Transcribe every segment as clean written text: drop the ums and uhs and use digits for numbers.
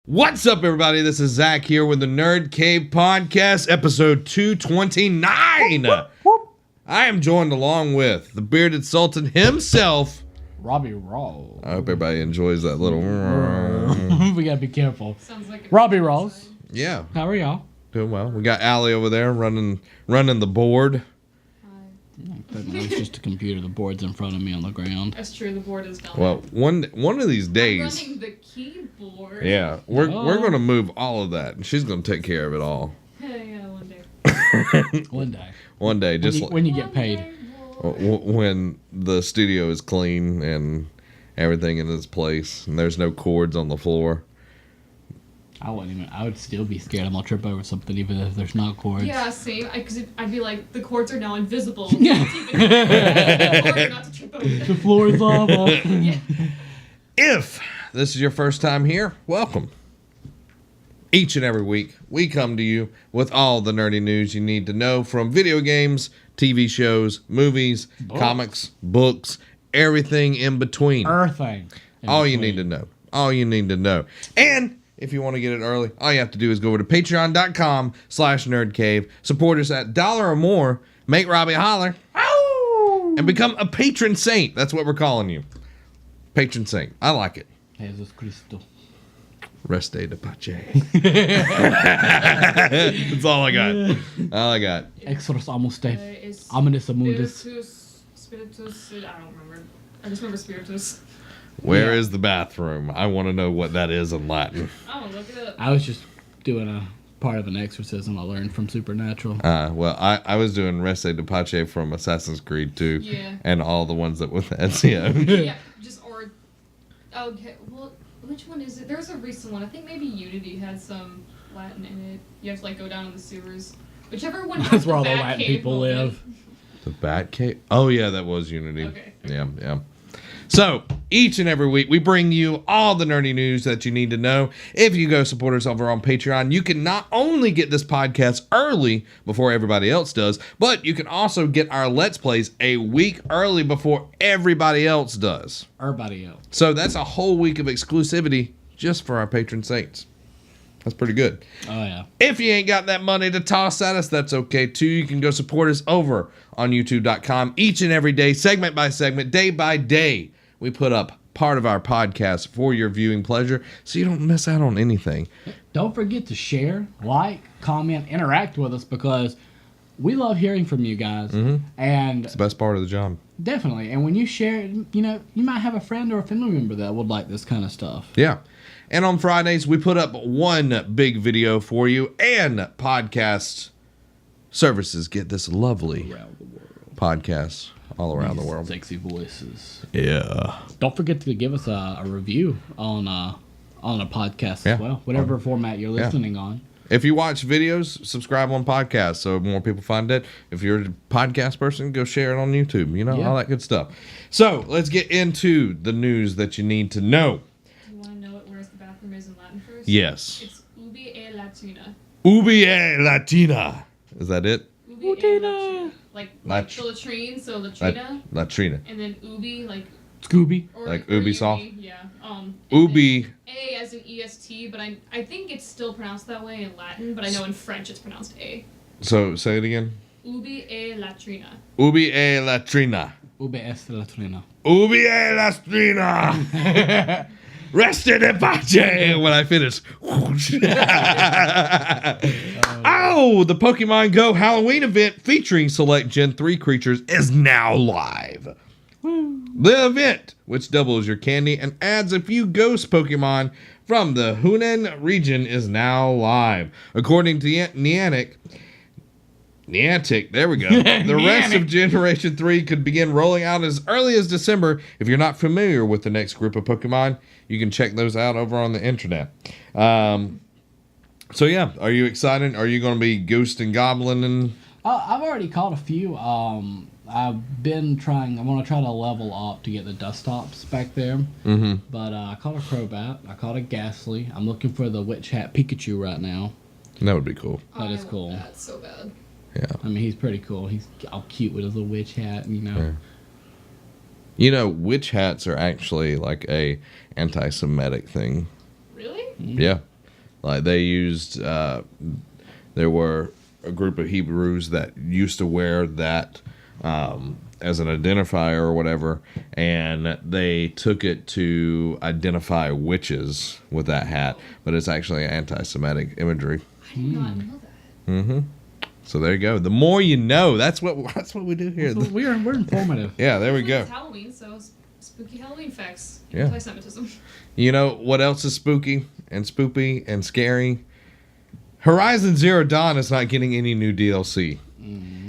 What's up, everybody? This is Zach here with the Nerd Cave Podcast, episode 229. I am joined along with the bearded sultan himself, Robbie Rawls. I hope everybody enjoys that little... We gotta be careful. Sounds like Robbie Rawls. Yeah, How are y'all? doing well. We got Allie over there running the board. It's just a computer. The board's in front of me on the ground. That's true. The board is down. Well, one of these I'm days... running the keyboard. Yeah, we're going to move all of that, and she's going to take care of it all. Yeah, one day. One day. One day, just When you get paid. when the studio is clean and everything in its place, and there's no cords on the floor. I would still be scared I'm gonna trip over something even if there's not cords. Yeah, same. Because I'd be like, the cords are now invisible. Yeah. Not to trip over. The floor is lava. Yeah. If this is your first time here, welcome. Each and every week, we come to you with all the nerdy news you need to know from video games, TV shows, movies, comics, books, everything in between. Earthing. All you need to know. All you need to know. And if you want to get it early, all you have to do is go over to patreon.com/nerdcave. Support us at $1 or more. Make Robbie holler. Ow! And become a patron saint. That's what we're calling you. Patron saint. I like it. Jesus Cristo. Reste de pace. That's all I got. All I got. Exodus Amuste. Is Ominous Amundus. Spiritus, I don't remember. I just remember Spiritus. Where is the bathroom? I want to know what that is in Latin. Oh, look it up. I was just doing a part of an exorcism I learned from Supernatural. Well, I was doing Reste de pace from Assassin's Creed 2. Yeah. And all the ones that with Ezio. Yeah, okay, well, which one is it? There's a recent one. I think maybe Unity had some Latin in it. You have to, go down in the sewers. Whichever one has That's where all the Bat Latin Cave people moment. live. The Batcave? Oh, yeah, that was Unity. Okay. Yeah. So, each and every week, we bring you all the nerdy news that you need to know. If you go support us over on Patreon, you can not only get this podcast early before everybody else does, but you can also get our Let's Plays a week early before everybody else does. Everybody else. So, that's a whole week of exclusivity just for our patron saints. That's pretty good. Oh, yeah. If you ain't got that money to toss at us, that's okay too. You can go support us over on youtube.com each and every day, segment by segment, day by day. We put up part of our podcast for your viewing pleasure so you don't miss out on anything. Don't forget to share, like, comment, interact with us because we love hearing from you guys. Mm-hmm. And It's the best part of the job. definitely. And when you share it, you might have a friend or a family member that would like this kind of stuff. Yeah. And on Fridays, we put up one big video for you and podcast services get this lovely Around the world. podcast all around the These world. Sexy voices. Yeah. Don't forget to give us a review on a podcast Yeah. as well. Whatever format you're listening on. If you watch videos, subscribe on podcasts so more people find it. If you're a podcast person, go share it on YouTube. All that good stuff. So let's get into the news that you need to know. Do you want to know where the bathroom is in Latin first? Yes. It's ubi e latina. Ubi e Latina. Is that it? Ubi e latina. Like the latrine, so latrina. Latrina. And then ubi, like... Scooby. Or, Like or Ubisoft? Ubi, yeah. Ubi. A as in EST, but I think it's still pronounced that way in Latin, but I know in French it's pronounced A. So say it again. Ubi e latrina. Ubi e Latrina. Ube es latrina. Ubi e Latrina. Rested in pace when I finish. Oh, the Pokemon Go Halloween event featuring select Gen 3 creatures is now live. The event, which doubles your candy and adds a few ghost Pokemon from the Hunan region, is now live. According to Niantic, there we go. The rest of Generation 3 could begin rolling out as early as December. If you're not familiar with the next group of Pokemon, you can check those out over on the internet. So yeah, are you excited? Are you going to be Ghost and Goblin and... I've already caught a few. I've been trying. I want to try to level up to get the desktops back there. Mm-hmm. But I caught a Crobat. I caught a Ghastly. I'm looking for the Witch Hat Pikachu right now. That would be cool. That is cool. That's so bad. Yeah. I mean, he's pretty cool. He's all cute with his little witch hat, Yeah. You know, witch hats are actually like a anti-Semitic thing. Really? Yeah. Like they used, there were a group of Hebrews that used to wear that as an identifier or whatever, and they took it to identify witches with that hat, but it's actually anti-Semitic imagery. I did not know that. Mm-hmm. So there you go. The more you know. That's what we do here. So we're informative. Yeah, there we go. It's Halloween, so spooky Halloween facts. Yeah. Anti-Semitism. You know what else is spooky and spoopy and scary? Horizon Zero Dawn is not getting any new DLC.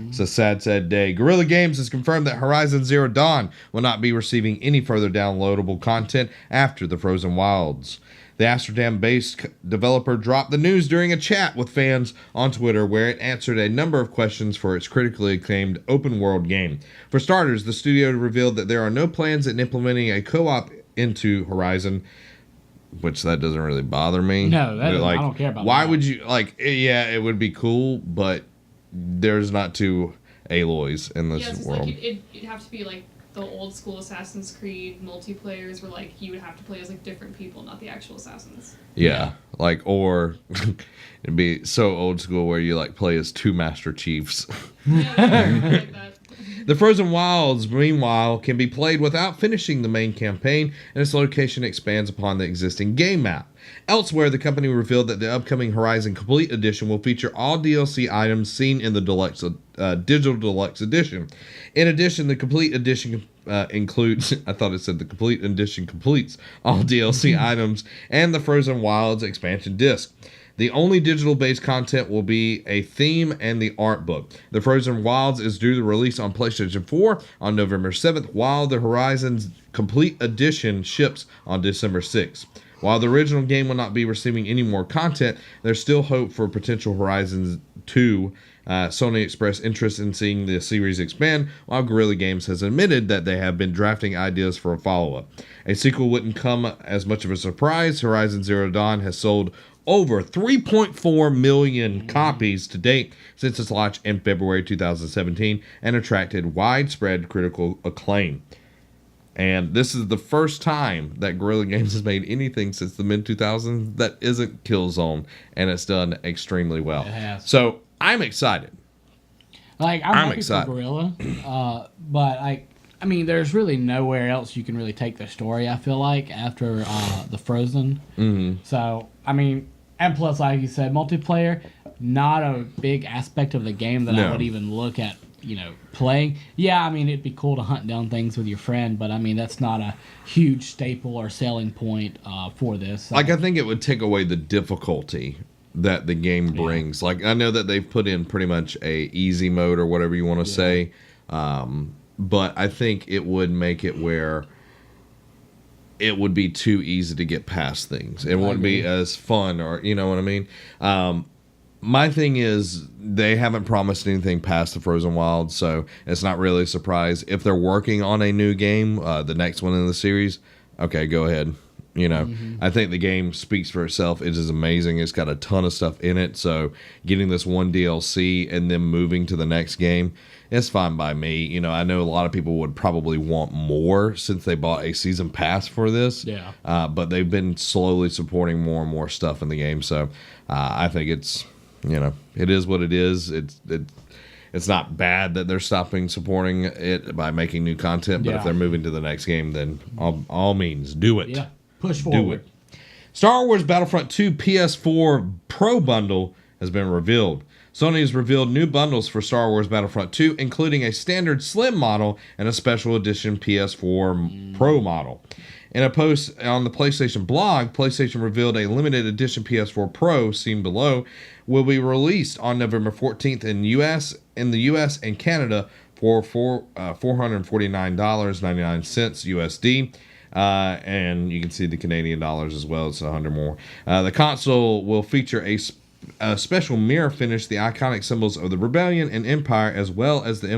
It's a sad, sad day. Guerrilla Games has confirmed that Horizon Zero Dawn will not be receiving any further downloadable content after the Frozen Wilds. The Amsterdam-based developer dropped the news during a chat with fans on Twitter where it answered a number of questions for its critically acclaimed open-world game. For starters, the studio revealed that there are no plans in implementing a co-op into Horizon, which that doesn't really bother me. No, that But, I don't care about why that. would you, yeah, it would be cool, but there's not two Aloys in this Yeah, it's just world. like it'd have to be like the old school Assassin's Creed multiplayers where like you would have to play as like different people, not the actual assassins. Yeah, like, or it'd be so old school where you like play as two Master Chiefs. Yeah, something like that. The Frozen Wilds, meanwhile, can be played without finishing the main campaign, and its location expands upon the existing game map. Elsewhere, the company revealed that the upcoming Horizon Complete Edition will feature all DLC items seen in the Digital Deluxe Edition. In addition, the Complete Edition includes, I thought it said the Complete Edition completes all DLC items and the Frozen Wilds expansion disc. The only digital-based content will be a theme and the art book. The Frozen Wilds is due to release on PlayStation 4 on November 7th, while the Horizon's Complete Edition ships on December 6th. While the original game will not be receiving any more content, there's still hope for potential Horizon 2. Sony expressed interest in seeing the series expand, while Guerrilla Games has admitted that they have been drafting ideas for a follow-up. A sequel wouldn't come as much of a surprise. Horizon Zero Dawn has sold over 3.4 million copies to date since its launch in February 2017 and attracted widespread critical acclaim. And this is the first time that Guerrilla Games has made anything since the mid-2000s that isn't Killzone, and it's done extremely well. It has. So I'm excited. Like I'm happy excited. for Gorilla, but I mean, there's really nowhere else you can really take the story. I feel like after the Frozen. Mm-hmm. So I mean, and plus, like you said, multiplayer, not a big aspect of the game that I No. would even look at. Playing. Yeah, I mean, it'd be cool to hunt down things with your friend, but I mean, that's not a huge staple or selling point for this. So. Like, I think it would take away the difficulty that the game brings. Like, I know that they've put in pretty much a easy mode or whatever you want to say, but I think it would make it where it would be too easy to get past things. It wouldn't be as fun, or you know what I mean? My thing is, they haven't promised anything past the Frozen Wilds, so it's not really a surprise. If they're working on a new game, the next one in the series, okay, go ahead. I think the game speaks for itself. It is amazing. It's got a ton of stuff in it, so getting this one DLC and then moving to the next game, it's fine by me. I know a lot of people would probably want more since they bought a season pass for this. Yeah. But they've been slowly supporting more and more stuff in the game, so I think it's... it is what it is. It's not bad that they're stopping supporting it by making new content, but if they're moving to the next game, then all means do it. Yeah, push forward. Do it. Star Wars Battlefront II PS4 Pro Bundle has been revealed. Sony has revealed new bundles for Star Wars Battlefront 2, including a standard slim model and a special edition PS4 Pro model. In a post on the PlayStation blog, PlayStation revealed a limited edition PS4 Pro, seen below, will be released on November 14th in the US and Canada for $449.99 USD. And you can see the Canadian dollars as well. It's 100 more. The console will feature a special mirror finish, the iconic symbols of the Rebellion and Empire, as well as the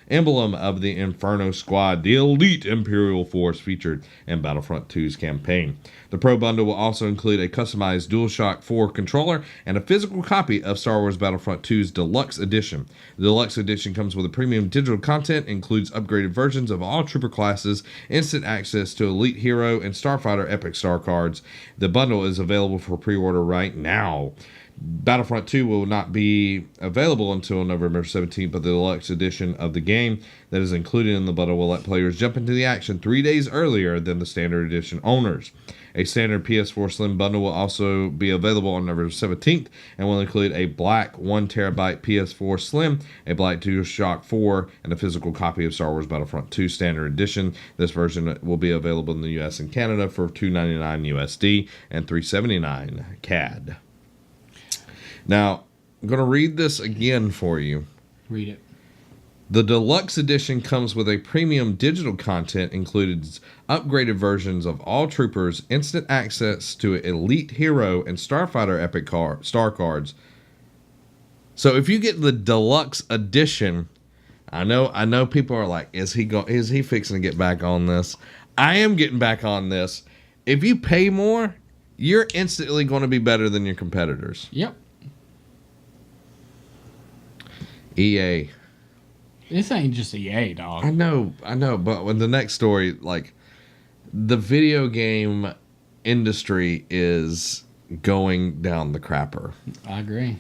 emblem of the Inferno Squad, the elite Imperial force featured in Battlefront 2's campaign. The Pro Bundle will also include a customized DualShock 4 controller and a physical copy of Star Wars Battlefront 2's Deluxe Edition. The Deluxe Edition comes with a premium digital content, includes upgraded versions of all trooper classes, instant access to Elite Hero and Starfighter Epic Star cards. The bundle is available for pre-order right now. Battlefront 2 will not be available until November 17th, but the deluxe edition of the game that is included in the bundle will let players jump into the action 3 days earlier than the standard edition owners. A standard PS4 Slim bundle will also be available on November 17th and will include a black 1TB PS4 Slim, a black DualShock 4, and a physical copy of Star Wars Battlefront 2 Standard Edition. This version will be available in the US and Canada for $299 USD and $379 CAD. Now, I'm going to read this again for you. Read it. The deluxe edition comes with a premium digital content, includes upgraded versions of all troopers, instant access to Elite Hero and Starfighter Epic Star cards. So if you get the deluxe edition, I know people are like, is he fixing to get back on this? I am getting back on this. If you pay more, you're instantly going to be better than your competitors. Yep. EA. This ain't just EA, dog. I know, but when the next story, like, the video game industry is going down the crapper. I agree.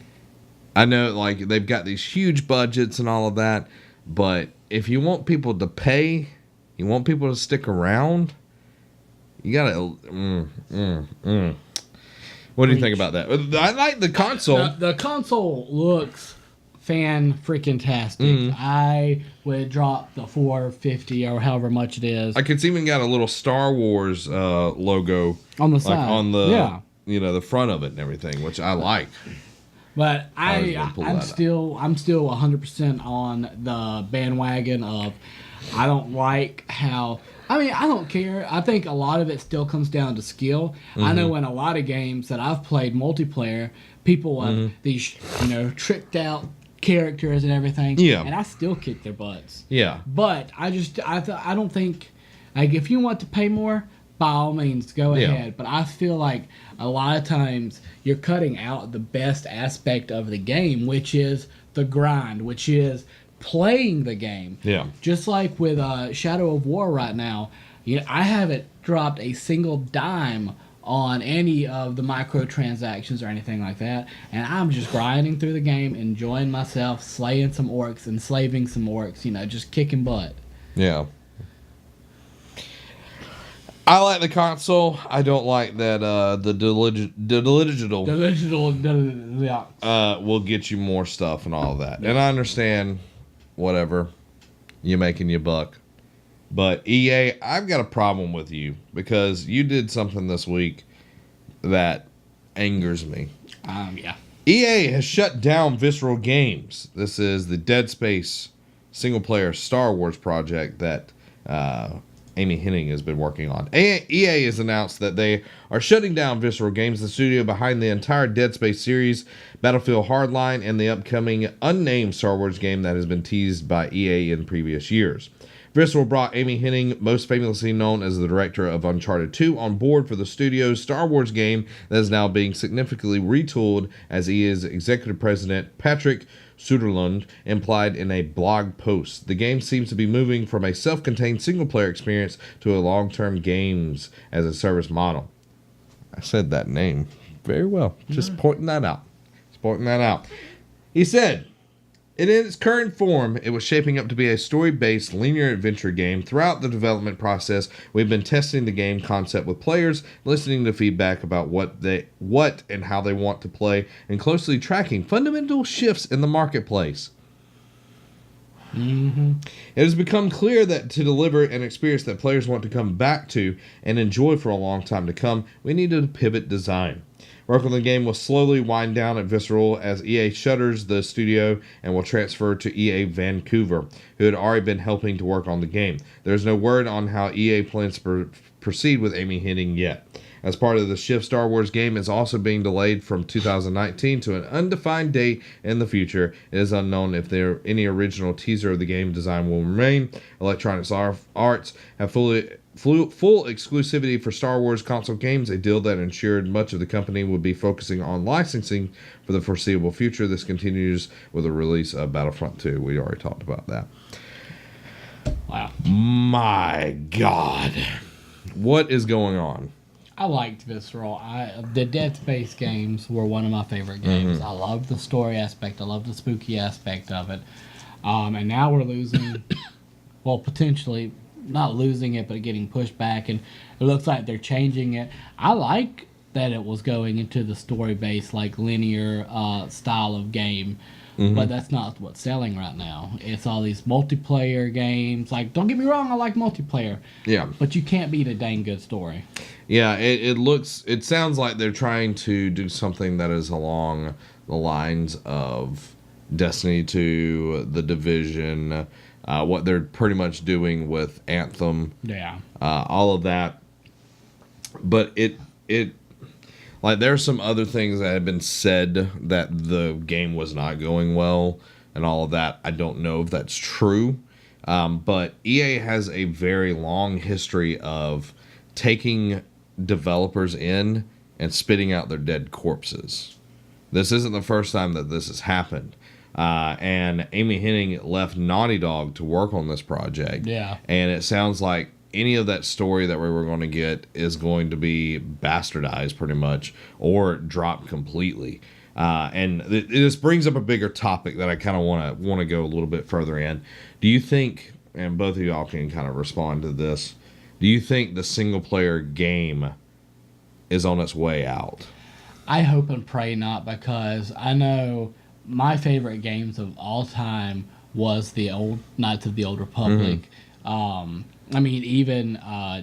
I know, like, they've got these huge budgets and all of that, but if you want people to pay, you want people to stick around, you gotta, What do you think about that? I like the console. The console looks fan-freaking-tastic. I would drop the $450 or however much it is. Like, it's even got a little Star Wars logo on the side. Like on the, the front of it and everything, which I like. But I'm still 100% on the bandwagon of, I don't like how, I don't care. I think a lot of it still comes down to skill. I know in a lot of games that I've played multiplayer, people have these, tricked out characters and everything, and I still kick their butts. Yeah. But I don't think, like, if you want to pay more, by all means, go ahead. But I feel like a lot of times you're cutting out the best aspect of the game, which is the grind, which is playing the game. Yeah. Just like with Shadow of War right now, I haven't dropped a single dime on any of the microtransactions or anything like that, and I'm just grinding through the game, enjoying myself, slaying some orcs, enslaving some orcs, just kicking butt. Yeah. I like the console. I don't like that the digital will get you more stuff and all of that. And I understand, whatever, you're making your buck. But EA, I've got a problem with you because you did something this week that angers me. EA has shut down Visceral Games. This is the Dead Space single-player Star Wars project that Amy Hennig has been working on. EA has announced that they are shutting down Visceral Games, the studio behind the entire Dead Space series, Battlefield Hardline, and the upcoming unnamed Star Wars game that has been teased by EA in previous years. Visceral brought Amy Hennig, most famously known as the director of Uncharted 2, on board for the studio's Star Wars game that is now being significantly retooled, as EA's executive president, Patrick Suderlund, implied in a blog post. The game seems to be moving from a self-contained single-player experience to a long-term games as a service model. I said that name very well. Just pointing that out. He said, in its current form, it was shaping up to be a story-based linear adventure game. Throughout the development process, we've been testing the game concept with players, listening to feedback about what and how they want to play, and closely tracking fundamental shifts in the marketplace. It has become clear that to deliver an experience that players want to come back to and enjoy for a long time to come, we need to pivot design. Work on the game will slowly wind down at Visceral as EA shutters the studio and will transfer to EA Vancouver, who had already been helping to work on the game. There is no word on how EA plans to proceed with Amy Hennig yet. As part of the shift, Star Wars game is also being delayed from 2019 to an undefined date in the future. It is unknown if any original teaser of the game design will remain. Electronic Arts have full exclusivity for Star Wars console games, a deal that ensured much of the company would be focusing on licensing for the foreseeable future. This continues with the release of Battlefront 2. We already talked about that. Wow. My God. What is going on? I liked Visceral. The Dead Space games were one of my favorite games. I loved the story aspect. I loved the spooky aspect of it. And now we're losing, well, potentially not losing it, but getting pushed back. And it looks like they're changing it. I like that it was going into the story-based, like linear style of game. But that's not what's selling right now. It's all these multiplayer games. Like, don't get me wrong, I like multiplayer. Yeah. But you can't beat a dang good story. Yeah, it sounds like they're trying to do something that is along the lines of Destiny 2, The Division, what they're pretty much doing with Anthem. Yeah. All of that. But it like, there's some other things that have been said that the game was not going well and all of that. I don't know if that's true. But EA has a very long history of taking developers in and spitting out their dead corpses. This isn't the first time that this has happened. And Amy Hennig left Naughty Dog to work on this project. Yeah. And it sounds like any of that story that we were going to get is going to be bastardized pretty much or dropped completely. And this brings up a bigger topic that I kind of want to go a little bit further in. Do you think, and both of y'all can kind of respond to this, do you think the single player game is on its way out? I hope and pray not, because I know my favorite games of all time was the old Knights of the Old Republic. I mean, even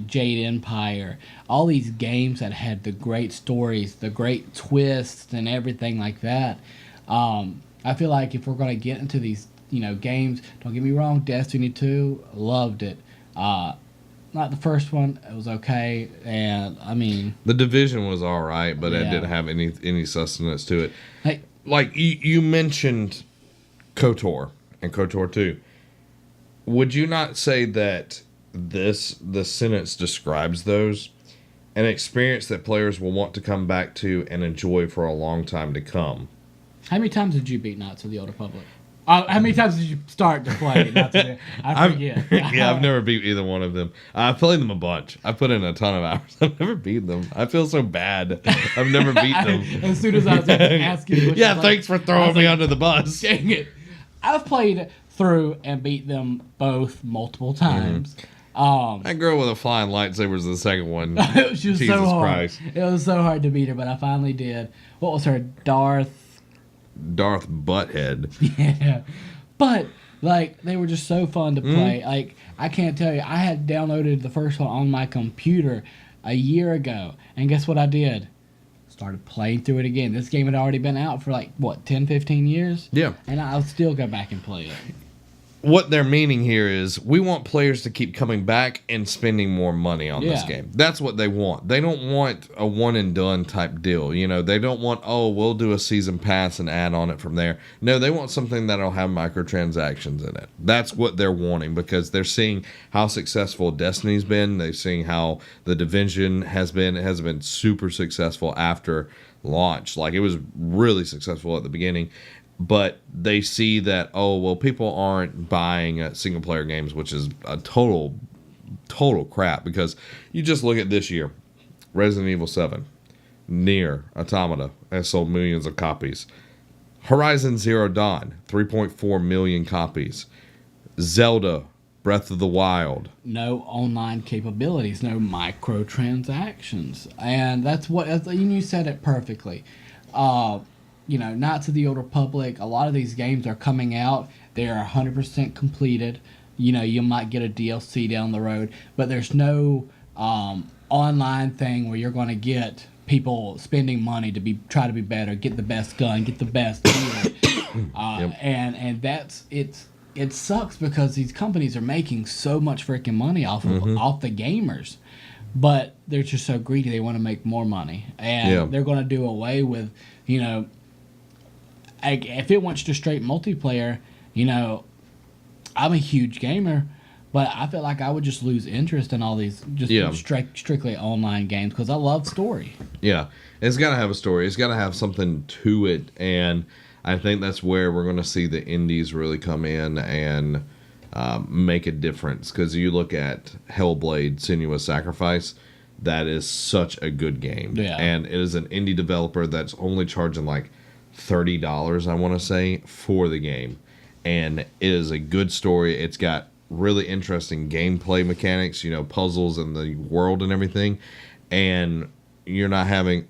Jade Empire, all these games that had the great stories, the great twists, and everything like that. I feel like if we're going to get into these, games, don't get me wrong, Destiny 2, loved it. Not the first one, it was okay, and I mean, The Division was all right, but it didn't have any sustenance to it. Like you mentioned KOTOR and KOTOR 2. Would you not say that the sentence describes those? An experience that players will want to come back to and enjoy for a long time to come. How many times did you beat Knights of the Old Republic? How many times did you start to play? I forget. I've never beat either one of them. I've played them a bunch. I put in a ton of hours. I've never beat them. I feel so bad. I've never beat them. As soon as I was asking you. Thanks for throwing me under the bus. Dang it. I've played through and beat them both multiple times. That girl with a flying lightsaber was the second one. It was just Jesus so hard. Christ. It was so hard to beat her, but I finally did. What was her? Darth Butthead. Yeah. But, they were just so fun to play. I can't tell you. I had downloaded the first one on my computer a year ago. And guess what I did? Started playing through it again. This game had already been out for 10, 15 years? Yeah. And I'll still go back and play it. What they're meaning here is we want players to keep coming back and spending more money on this game. That's what they want. They don't want a one and done type deal. They don't want, we'll do a season pass and add on it from there. No, they want something that'll have microtransactions in it. That's what they're wanting, because they're seeing how successful Destiny's been. They're seeing how The Division has been. It has been super successful after launch. It was really successful at the beginning. But they see that, people aren't buying single-player games, which is a total crap. Because you just look at this year. Resident Evil 7, Nier, Automata has sold millions of copies. Horizon Zero Dawn, 3.4 million copies. Zelda, Breath of the Wild. No online capabilities, no microtransactions. And that's what, you said it perfectly. Knights of the Old Republic, a lot of these games are coming out. They are 100% completed. You might get a DLC down the road, but there's no online thing where you're going to get people spending money to try to be better, get the best gun, get the best gear. And that's it sucks because these companies are making so much freaking money off the gamers. but they're just so greedy. They want to make more money, and they're going to do away with, if it went to straight multiplayer, I'm a huge gamer, but I feel like I would just lose interest in all these strictly online games because I love story. Yeah, it's got to have a story. It's got to have something to it, and I think that's where we're going to see the indies really come in and make a difference. Because you look at Hellblade: Senua's Sacrifice, that is such a good game, and it is an indie developer that's only charging like $30, I want to say, for the game, and it is a good story. It's got really interesting gameplay mechanics, puzzles in the world and everything, and you're not having,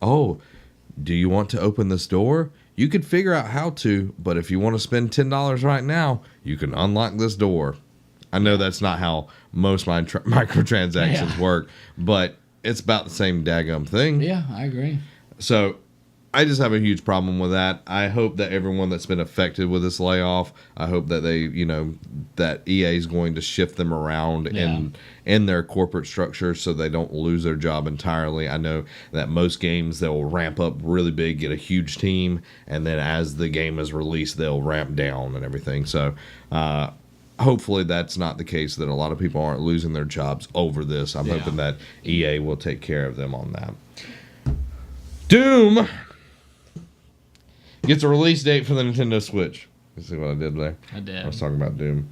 do you want to open this door? You could figure out how to, but if you want to spend $10 right now, you can unlock this door. I know that's not how most microtransactions work, but it's about the same daggum thing. Yeah, I agree. So I just have a huge problem with that. I hope that everyone that's been affected with this layoff, I hope that they, that EA is going to shift them around in their corporate structure so they don't lose their job entirely. I know that most games, they'll ramp up really big, get a huge team, and then as the game is released, they'll ramp down and everything. So hopefully that's not the case, that a lot of people aren't losing their jobs over this. I'm hoping that EA will take care of them on that. Doom gets a release date for the Nintendo Switch. You see what I did there? I did. I was talking about Doom.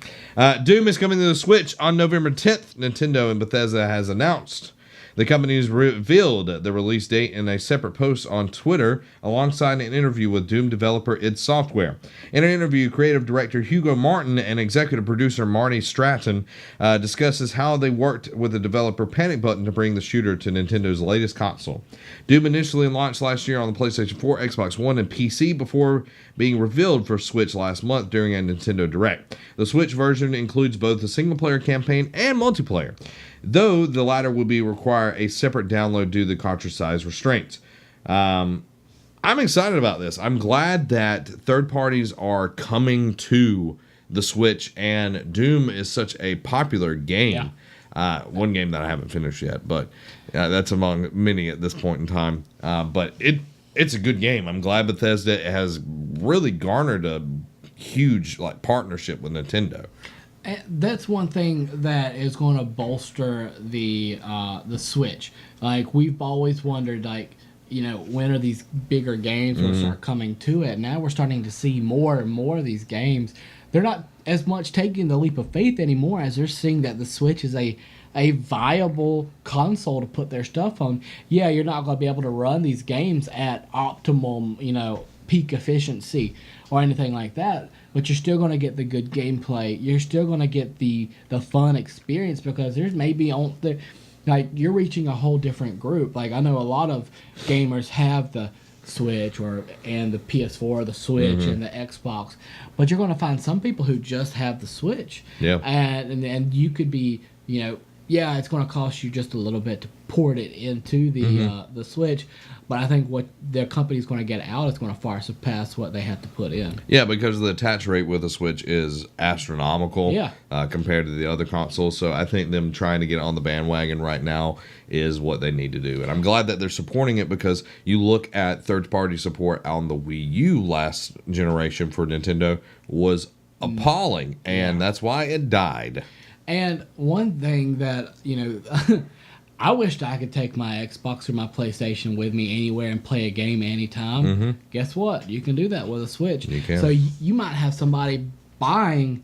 Doom is coming to the Switch on November 10th. Nintendo and Bethesda has announced. The company has revealed the release date in a separate post on Twitter alongside an interview with Doom developer id Software. In an interview, creative director Hugo Martin and executive producer Marty Stratton discusses how they worked with the developer Panic Button to bring the shooter to Nintendo's latest console. Doom initially launched last year on the PlayStation 4, Xbox One, and PC before being revealed for Switch last month during a Nintendo Direct. The Switch version includes both the single-player campaign and multiplayer, though the latter will require a separate download due to the cartridge size restraints. I'm excited about this. I'm glad that third parties are coming to the Switch, and Doom is such a popular game. One game that I haven't finished yet, but that's among many at this point in time. But it's a good game. I'm glad Bethesda has really garnered a huge partnership with Nintendo. That's one thing that is going to bolster the Switch. Like, we've always wondered, when are these bigger games going to start coming to it? Now we're starting to see more and more of these games. They're not as much taking the leap of faith anymore, as they're seeing that the Switch is a viable console to put their stuff on. Yeah, you're not going to be able to run these games at optimum, peak efficiency or anything like that, but you're still going to get the good gameplay. You're still going to get the fun experience, because there's maybe you're reaching a whole different group. Like, I know a lot of gamers have the Switch and the PS4, the Switch and the Xbox, but you're going to find some people who just have the Switch. Yeah. And you could be, it's going to cost you just a little bit to port it into the Switch, but I think what their company's going to get out is going to far surpass what they have to put in. Yeah, because the attach rate with the Switch is astronomical compared to the other consoles. So I think them trying to get on the bandwagon right now is what they need to do. And I'm glad that they're supporting it, because you look at third-party support on the Wii U last generation for Nintendo was appalling, and that's why it died. And one thing that, I wished I could take my Xbox or my PlayStation with me anywhere and play a game anytime. Guess what? You can do that with a Switch. You can. So you might have somebody buying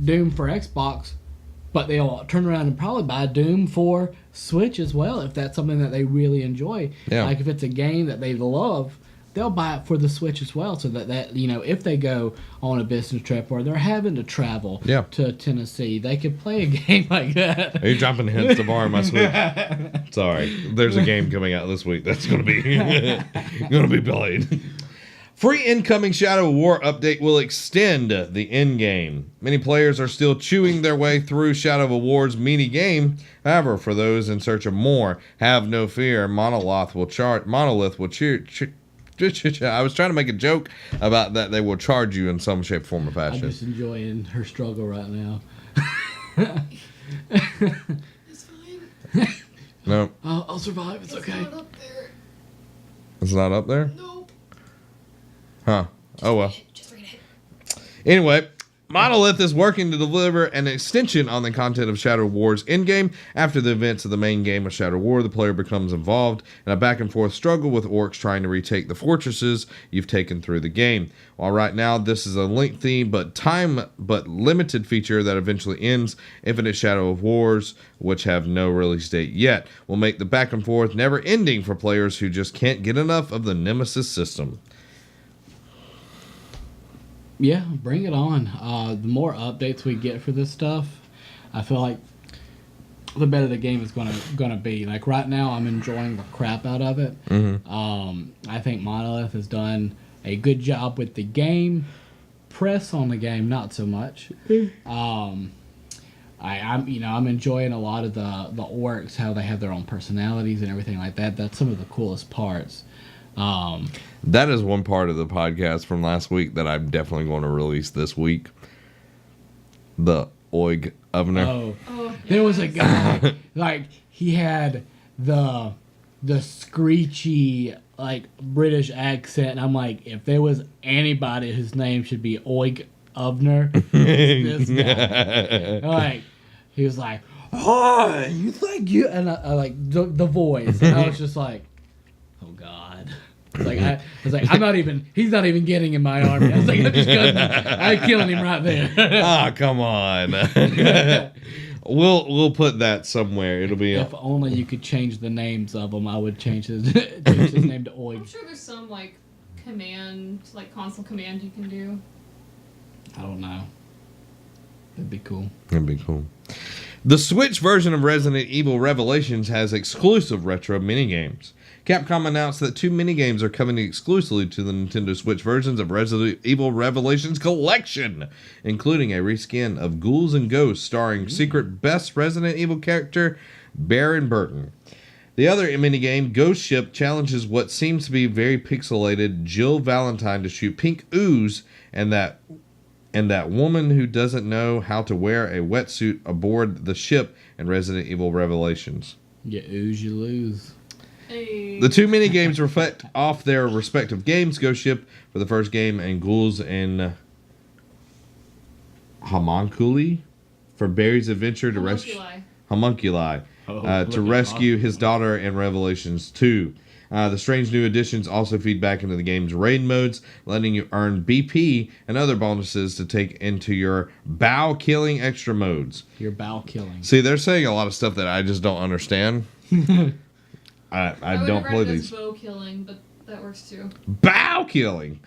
Doom for Xbox, but they'll turn around and probably buy Doom for Switch as well, if that's something that they really enjoy. Yeah. Like, if it's a game that they love, they'll buy it for the Switch as well, so that if they go on a business trip or they're having to travel to Tennessee, they could play a game like that. Are you dropping hints to borrow my Switch? Sorry, there's a game coming out this week that's going to be played. Free incoming Shadow of War update will extend the end game. Many players are still chewing their way through Shadow of War's mini game. However, for those in search of more, have no fear. Monolith will I was trying to make a joke about that they will charge you in some shape, form, or fashion. I'm just enjoying her struggle right now. It's fine. No. I'll survive. It's okay. Not up there. It's not up there? Nope. Huh. Oh, well. Just read it. Anyway, Monolith is working to deliver an extension on the content of Shadow War's endgame. After the events of the main game of Shadow War, the player becomes involved in a back-and-forth struggle with orcs trying to retake the fortresses you've taken through the game. While right now this is a lengthy but limited feature that eventually ends, Infinite Shadow of Wars, which have no release date yet, will make the back-and-forth never-ending for players who just can't get enough of the Nemesis system. Yeah, bring it on. The more updates we get for this stuff, I feel like the better the game is gonna be. Like right now, I'm enjoying the crap out of it. Mm-hmm. I think Monolith has done a good job with the game. Press on the game, not so much. I'm enjoying a lot of the orcs, how they have their own personalities and everything like that. That's some of the coolest parts. That is one part of the podcast from last week that I'm definitely going to release this week. The Oig Ovner. Oh, there was a guy, like, he had the screechy, like, British accent, and I'm like, if there was anybody whose name should be Oig Ovner, it's this guy. Like, he was like, oh, you think you, and I like, the voice, and I was just like, oh, God. I was like, he's not even getting in my army. I was like, I'm killing him right there. Ah, come on. We'll put that somewhere. It'll be. If only you could change the names of them, I would change his name to Oig. I'm sure there's some like console command you can do. I don't know. That'd be cool. It'd be cool. The Switch version of Resident Evil Revelations has exclusive retro minigames. Capcom announced that 2 minigames are coming exclusively to the Nintendo Switch versions of Resident Evil Revelations Collection, including a reskin of Ghouls and Ghosts starring secret best Resident Evil character Baron Burton. The other minigame, Ghost Ship, challenges what seems to be very pixelated Jill Valentine to shoot pink ooze and that woman who doesn't know how to wear a wetsuit aboard the ship in Resident Evil Revelations. You ooze, you lose. The 2 minigames reflect off their respective games. Ghost Ship for the first game and Ghouls and Homunculi for Barry's adventure to rescue his daughter in Revelations 2. The strange new additions also feed back into the game's raid modes, letting you earn BP and other bonuses to take into your bow killing extra modes. Your bow killing. See, they're saying a lot of stuff that I just don't understand. I don't play these. Bow killing, but that works too. Bow killing.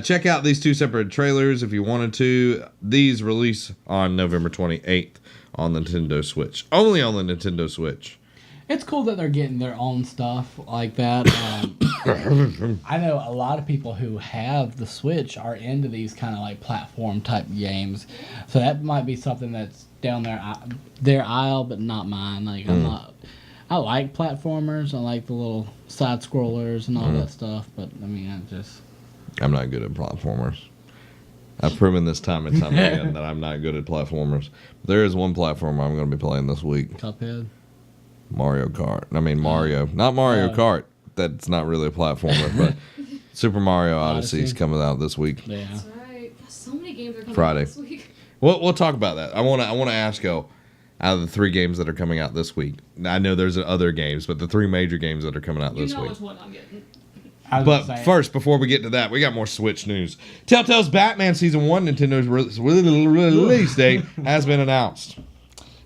Check out these 2 separate trailers if you wanted to. These release on November 28th on the Nintendo Switch. Only on the Nintendo Switch. It's cool that they're getting their own stuff like that. I know a lot of people who have the Switch are into these kind of like platform type games. So that might be something that's down their aisle, but not mine. Like I like platformers. I like the little side scrollers and all that stuff. But I mean, I'm not good at platformers. I've proven this time and time again that I'm not good at platformers. But there is one platformer I'm going to be playing this week. Cuphead. Mario Kart. I mean Mario. Not Mario Kart. That's not really a platformer, but Super Mario Odyssey is coming out this week. Yeah. That's right. So many games are coming Friday. out this week. We'll talk about that. I want to ask you, out of the 3 games that are coming out this week, I know there's other games, but the 3 major games that are coming out this week. You know which one I'm getting. But first, before we get to that, we got more Switch news. Telltale's Batman Season 1 Nintendo's release date has been announced.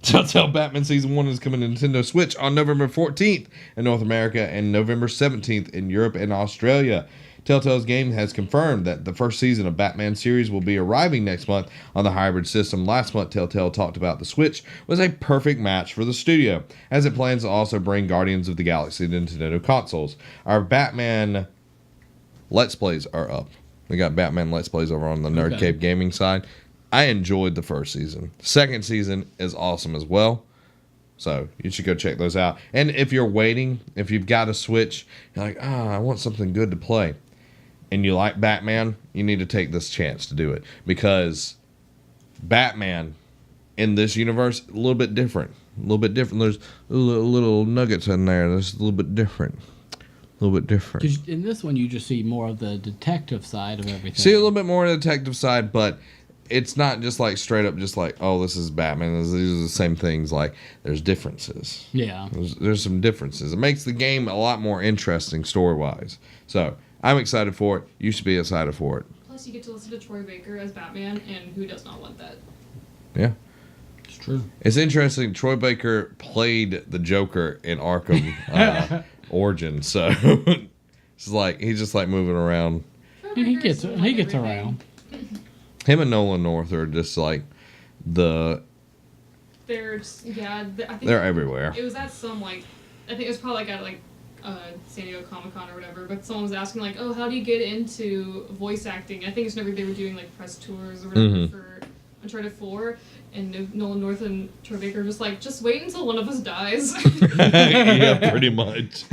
Telltale Batman Season 1 is coming to Nintendo Switch on November 14th in North America and November 17th in Europe and Australia. Telltale's game has confirmed that the first season of Batman series will be arriving next month on the hybrid system. Last month, Telltale talked about the Switch was a perfect match for the studio, as it plans to also bring Guardians of the Galaxy to Nintendo consoles. Our Batman Let's Plays are up. We got Batman Let's Plays over on the Nerd Cave Gaming side. I enjoyed the first season. Second season is awesome as well. So you should go check those out. And if you're waiting, if you've got a Switch, you're like, I want something good to play, and you like Batman, you need to take this chance to do it. Because Batman in this universe, a little bit different. A little bit different. There's little nuggets in there. That's a little bit different. A little bit different. 'Cause in this one, you just see more of the detective side of everything. See a little bit more of the detective side, but it's not just like straight up just like, oh, this is Batman. These are the same things. Like, there's differences. Yeah. There's some differences. It makes the game a lot more interesting story-wise. So, I'm excited for it. You should be excited for it. Plus, you get to listen to Troy Baker as Batman, and who does not want that? Yeah. It's true. It's interesting. Troy Baker played the Joker in Arkham Origins, so it's like he's just like moving around. He gets around. Him and Nolan North are just like They're I think they're everywhere. It was at some I think it was probably at San Diego Comic-Con or whatever. But someone was asking oh, how do you get into voice acting? I think it's whenever they were doing press tours or whatever for Uncharted 4. And Nolan North and Troy Baker were just wait until one of us dies. Yeah, pretty much.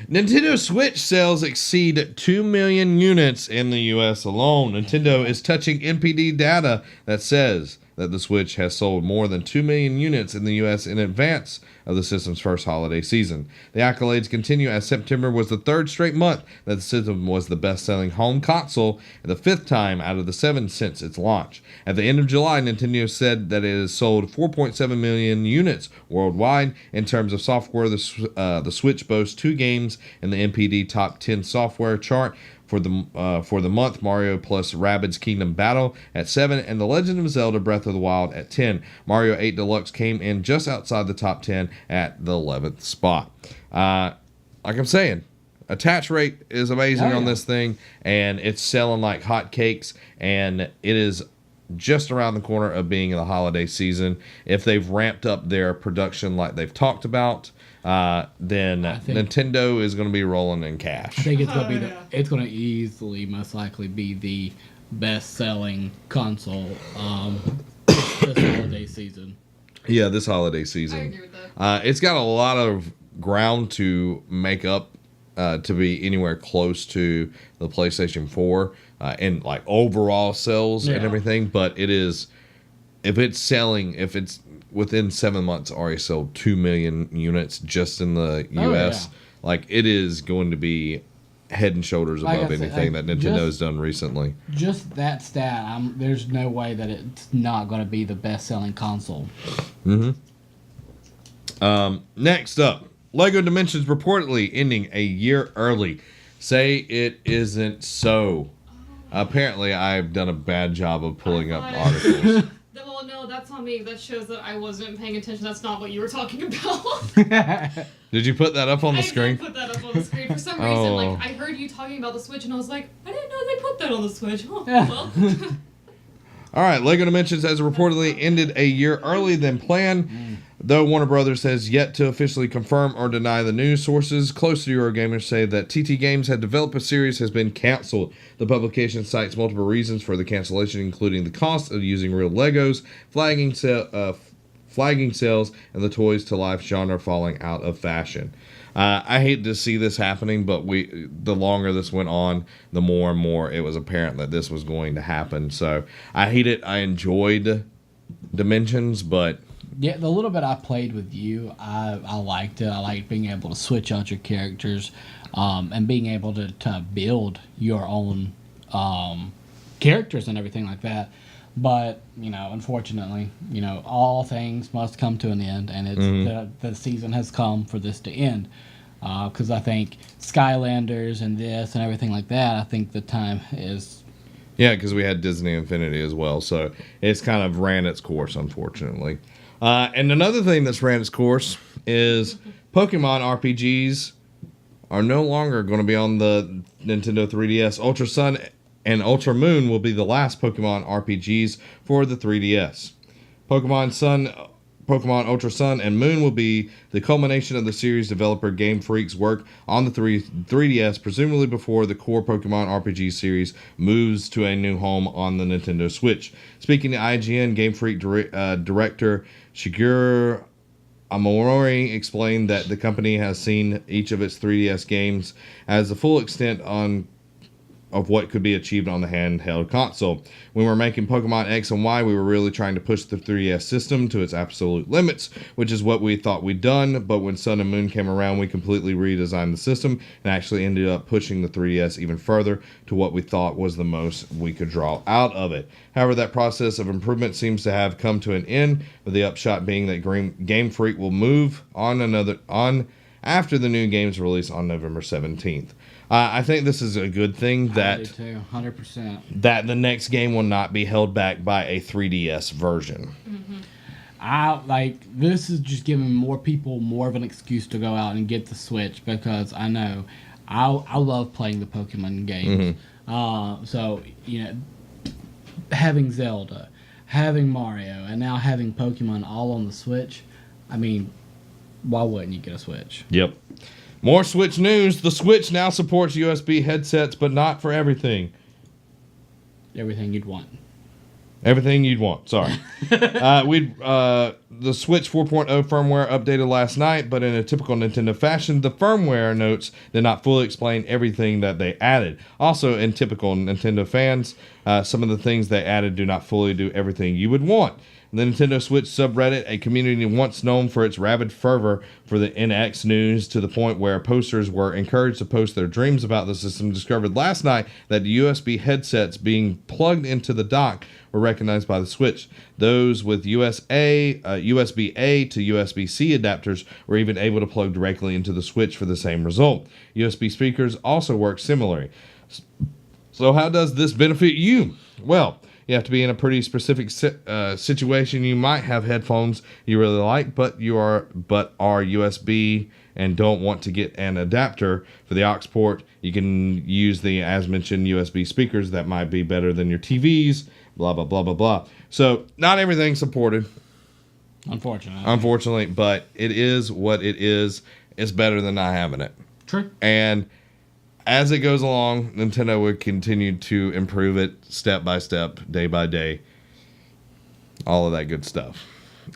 Nintendo Switch sales exceed 2 million units in the U.S. alone. Nintendo is touching NPD data that says that the Switch has sold more than 2 million units in the U.S. in advance of the system's first holiday season. The accolades continue as September was the third straight month that the system was the best-selling home console, and the fifth time out of the 7 since its launch. At the end of July, Nintendo said that it has sold 4.7 million units worldwide. In terms of software, the Switch boasts 2 games in the NPD Top 10 software chart. For the month, Mario plus Rabbids Kingdom Battle at 7, and The Legend of Zelda Breath of the Wild at 10. Mario 8 Deluxe came in just outside the top 10 at the 11th spot. Like I'm saying, attach rate is amazing on this thing, and it's selling like hotcakes, and it is just around the corner of being the holiday season. If they've ramped up their production like they've talked about, then Nintendo is going to be rolling in cash. I think it's going to be it's going to easily, most likely, be the best-selling console this holiday season. Yeah, this holiday season. I agree with that. It's got a lot of ground to make up to be anywhere close to the PlayStation 4 and overall sales and everything. But it is, if it's within 7 months already sold 2 million units just in the US. It is going to be head and shoulders above anything that Nintendo's done recently. Just that stat, there's no way that it's not going to be the best-selling console. Next up, LEGO Dimensions reportedly ending a year early. Say it isn't so. Apparently, I've done a bad job of pulling up articles. Well, no, that's on me. That shows that I wasn't paying attention. That's not what you were talking about. Did you put that up on the screen? I did put that up on the screen. For some reason, I heard you talking about the Switch, and I was like, I didn't know they put that on the Switch. Oh, well. All right, LEGO Dimensions has reportedly ended a year early than planned. Though Warner Brothers has yet to officially confirm or deny the news, sources close to Eurogamer say that TT Games had developed a series has been canceled. The publication cites multiple reasons for the cancellation, including the cost of using real Legos, flagging sales, and the toys to life genre falling out of fashion. I hate to see this happening, but the longer this went on, the more and more it was apparent that this was going to happen. So I hate it. I enjoyed Dimensions, but yeah, the little bit I played with you, I liked it. I liked being able to switch out your characters and being able to build your own characters and everything like that. But, unfortunately, all things must come to an end, and it's the season has come for this to end. Because I think Skylanders and this and everything like that, I think the time is... Yeah, because we had Disney Infinity as well, so it's kind of ran its course, unfortunately. And another thing that's ran its course is Pokemon RPGs are no longer going to be on the Nintendo 3DS. Ultra Sun and Ultra Moon will be the last Pokemon RPGs for the 3DS. Pokemon Ultra Sun and Moon will be the culmination of the series developer Game Freak's work on the 3DS, presumably before the core Pokemon RPG series moves to a new home on the Nintendo Switch. Speaking to IGN, Game Freak director Shigeru Amori explained that the company has seen each of its 3DS games as the full extent on of what could be achieved on the handheld console. When we were making Pokemon X and Y, we were really trying to push the 3DS system to its absolute limits, which is what we thought we'd done, but when Sun and Moon came around, we completely redesigned the system and actually ended up pushing the 3DS even further to what we thought was the most we could draw out of it. However, that process of improvement seems to have come to an end, with the upshot being that Game Freak will move on after the new game's release on November 17th. I think this is a good thing that I do too, 100%. That the next game will not be held back by a 3DS version. This is just giving more people more of an excuse to go out and get the Switch, because I know I love playing the Pokemon games. So, having Zelda, having Mario, and now having Pokemon all on the Switch, I mean, why wouldn't you get a Switch? Yep. More Switch news. The Switch now supports USB headsets, but not for everything. Everything you'd want. Everything you'd want. Sorry. The Switch 4.0 firmware updated last night, but in a typical Nintendo fashion, the firmware notes did not fully explain everything that they added. Also, in typical Nintendo fans, some of the things they added do not fully do everything you would want. The Nintendo Switch subreddit, a community once known for its rabid fervor for the NX news to the point where posters were encouraged to post their dreams about the system, discovered last night that the USB headsets being plugged into the dock were recognized by the Switch. Those with USB-A to USB-C adapters were even able to plug directly into the Switch for the same result. USB speakers also work similarly. So how does this benefit you? Well, you have to be in a pretty specific situation. You might have headphones you really like, but are USB and don't want to get an adapter for the aux port. You can use the, as mentioned, USB speakers that might be better than your TVs, blah, blah, blah, blah, blah. So not everything's supported. Unfortunately, but it is what it is. It's better than not having it. True. And as it goes along, Nintendo would continue to improve it step by step, day by day. All of that good stuff.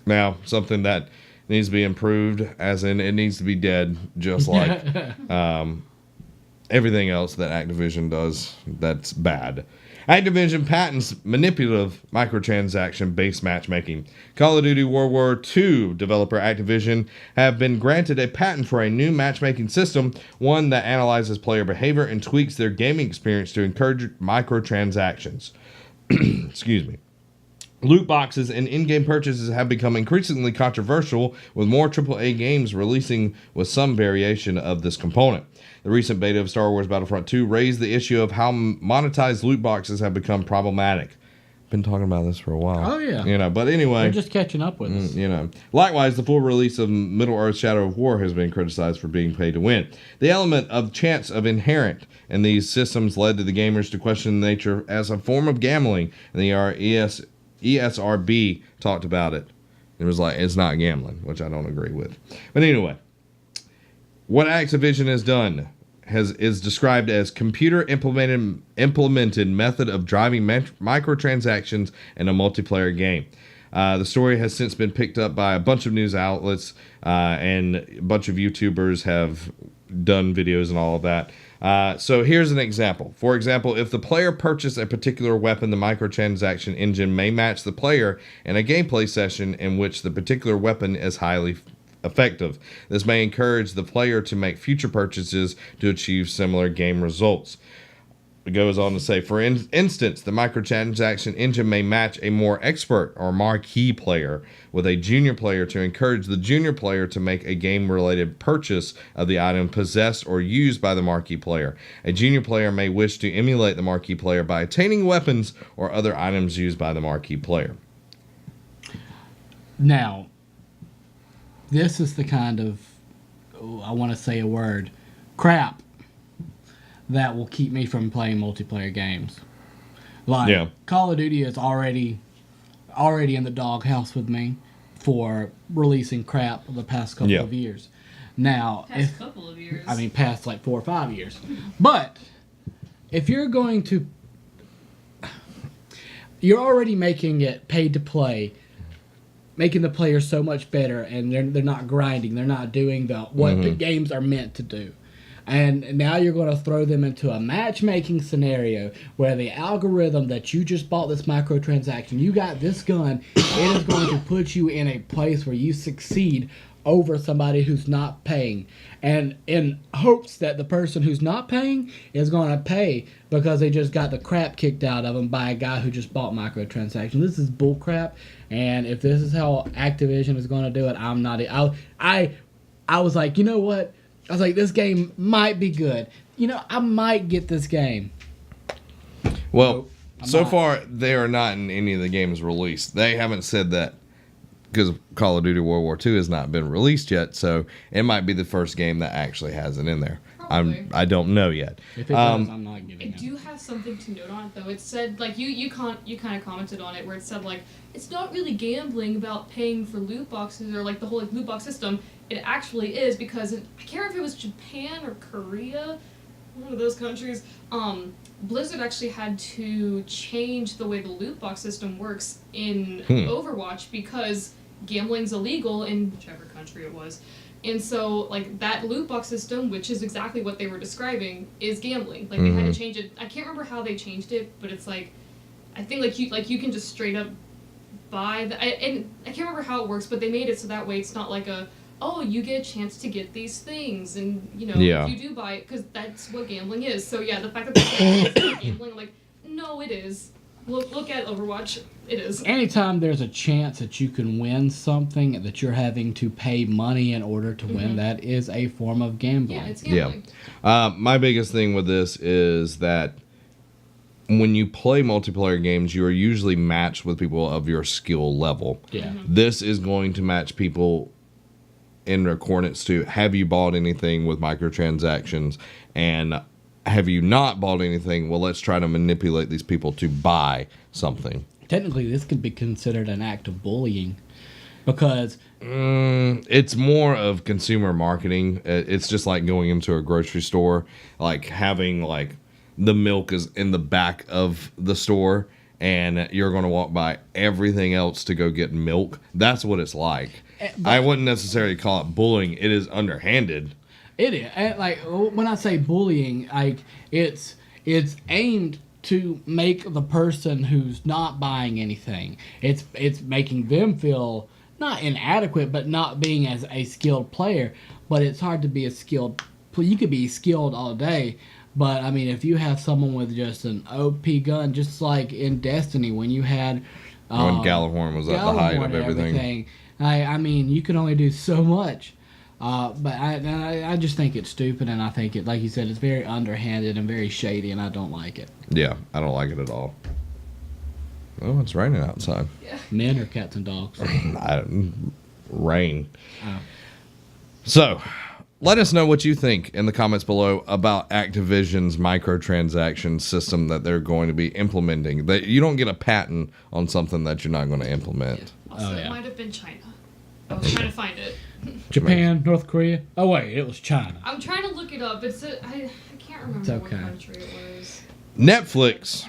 Now, something that needs to be improved, as in it needs to be dead, just like everything else that Activision does that's bad. Activision patents manipulative microtransaction-based matchmaking. Call of Duty World War II developer Activision have been granted a patent for a new matchmaking system, one that analyzes player behavior and tweaks their gaming experience to encourage microtransactions. Excuse me. Loot boxes and in-game purchases have become increasingly controversial, with more AAA games releasing with some variation of this component. The recent beta of Star Wars Battlefront II raised the issue of how monetized loot boxes have become problematic. Been talking about this for a while. Oh, yeah. But anyway. They're just catching up with us. Likewise, the full release of Middle-earth Shadow of War has been criticized for being pay to win. The element of chance of inherent in these systems led to the gamers to question the nature as a form of gambling, and the ESRB talked about it. It was like, it's not gambling, which I don't agree with. But anyway, what Activision has done is described as computer implemented method of driving microtransactions in a multiplayer game. The story has since been picked up by a bunch of news outlets, and a bunch of YouTubers have done videos and all of that. So here's an example. For example, if the player purchased a particular weapon, the microtransaction engine may match the player in a gameplay session in which the particular weapon is highly effective. This may encourage the player to make future purchases to achieve similar game results. It goes on to say, for instance, the microtransaction engine may match a more expert or marquee player with a junior player to encourage the junior player to make a game-related purchase of the item possessed or used by the marquee player. A junior player may wish to emulate the marquee player by attaining weapons or other items used by the marquee player. Now, this is the kind of, I want to say a word, crap that will keep me from playing multiplayer games. Like, Call of Duty is already in the doghouse with me for releasing crap the past couple of years. Now, past like 4 or 5 years. But if you're going to, you're already making it paid to play, making the players so much better, and they're not grinding, they're not doing what the games are meant to do. And now you're going to throw them into a matchmaking scenario where the algorithm that you just bought this microtransaction, you got this gun, it is going to put you in a place where you succeed over somebody who's not paying. And in hopes that the person who's not paying is going to pay because they just got the crap kicked out of them by a guy who just bought microtransactions. This is bull crap. And if this is how Activision is going to do it, I'm not... I was like, you know what? I was like, this game might be good. You know, I might get this game. Well, so far, they are not in any of the games released. They haven't said that because Call of Duty World War II has not been released yet, so it might be the first game that actually has it in there. Probably. I don't know yet. If it does, I'm not getting it. I do have something to note on it, though. It said, like, you kind of commented on it, where it said, like, it's not really gambling about paying for loot boxes or, like, the whole, like, loot box system. It actually is, because I can't remember if it was Japan or Korea, one of those countries. Blizzard actually had to change the way the loot box system works in Overwatch because gambling's illegal in whichever country it was. And so, like, that loot box system, which is exactly what they were describing, is gambling. Like, they had to change it. I can't remember how they changed it, but it's like, I think, you can just straight up buy and I can't remember how it works, but they made it so that way it's not like you get a chance to get these things, and, you know, if you do buy it, because that's what gambling is. So, yeah, the fact that it's gambling, I'm like, no, it is. Look at Overwatch. It is. Anytime there's a chance that you can win something that you're having to pay money in order to win, that is a form of gambling. Yeah, it's gambling. Yeah. My biggest thing with this is that when you play multiplayer games, you are usually matched with people of your skill level. Yeah. This is going to match people in accordance to, have you bought anything with microtransactions, and have you not bought anything? Well, let's try to manipulate these people to buy something. Technically, this could be considered an act of bullying because... it's more of consumer marketing. It's just like going into a grocery store, like having, like, the milk is in the back of the store, and you're going to walk by everything else to go get milk. That's what it's like. I wouldn't necessarily call it bullying. It is underhanded. It is. And, like, when I say bullying, like, it's aimed to make the person who's not buying anything. It's making them feel not inadequate, but not being as a skilled player. But it's hard to be a skilled... You could be skilled all day, but, I mean, if you have someone with just an OP gun, just like in Destiny when you had... when Gallahorn was at the height of everything. I mean, you can only do so much. But I just think it's stupid, and I think it, like you said, it's very underhanded and very shady, and I don't like it. Yeah, I don't like it at all. Oh, it's raining outside. Yeah. Men or cats and dogs? Rain. Oh. So, let us know what you think in the comments below about Activision's microtransaction system that they're going to be implementing. That you don't get a patent on something that you're not going to implement. Also, it might have been China. I was trying to find it. Japan, North Korea. Oh wait, it was China. I'm trying to look it up. I can't remember what country it was. Netflix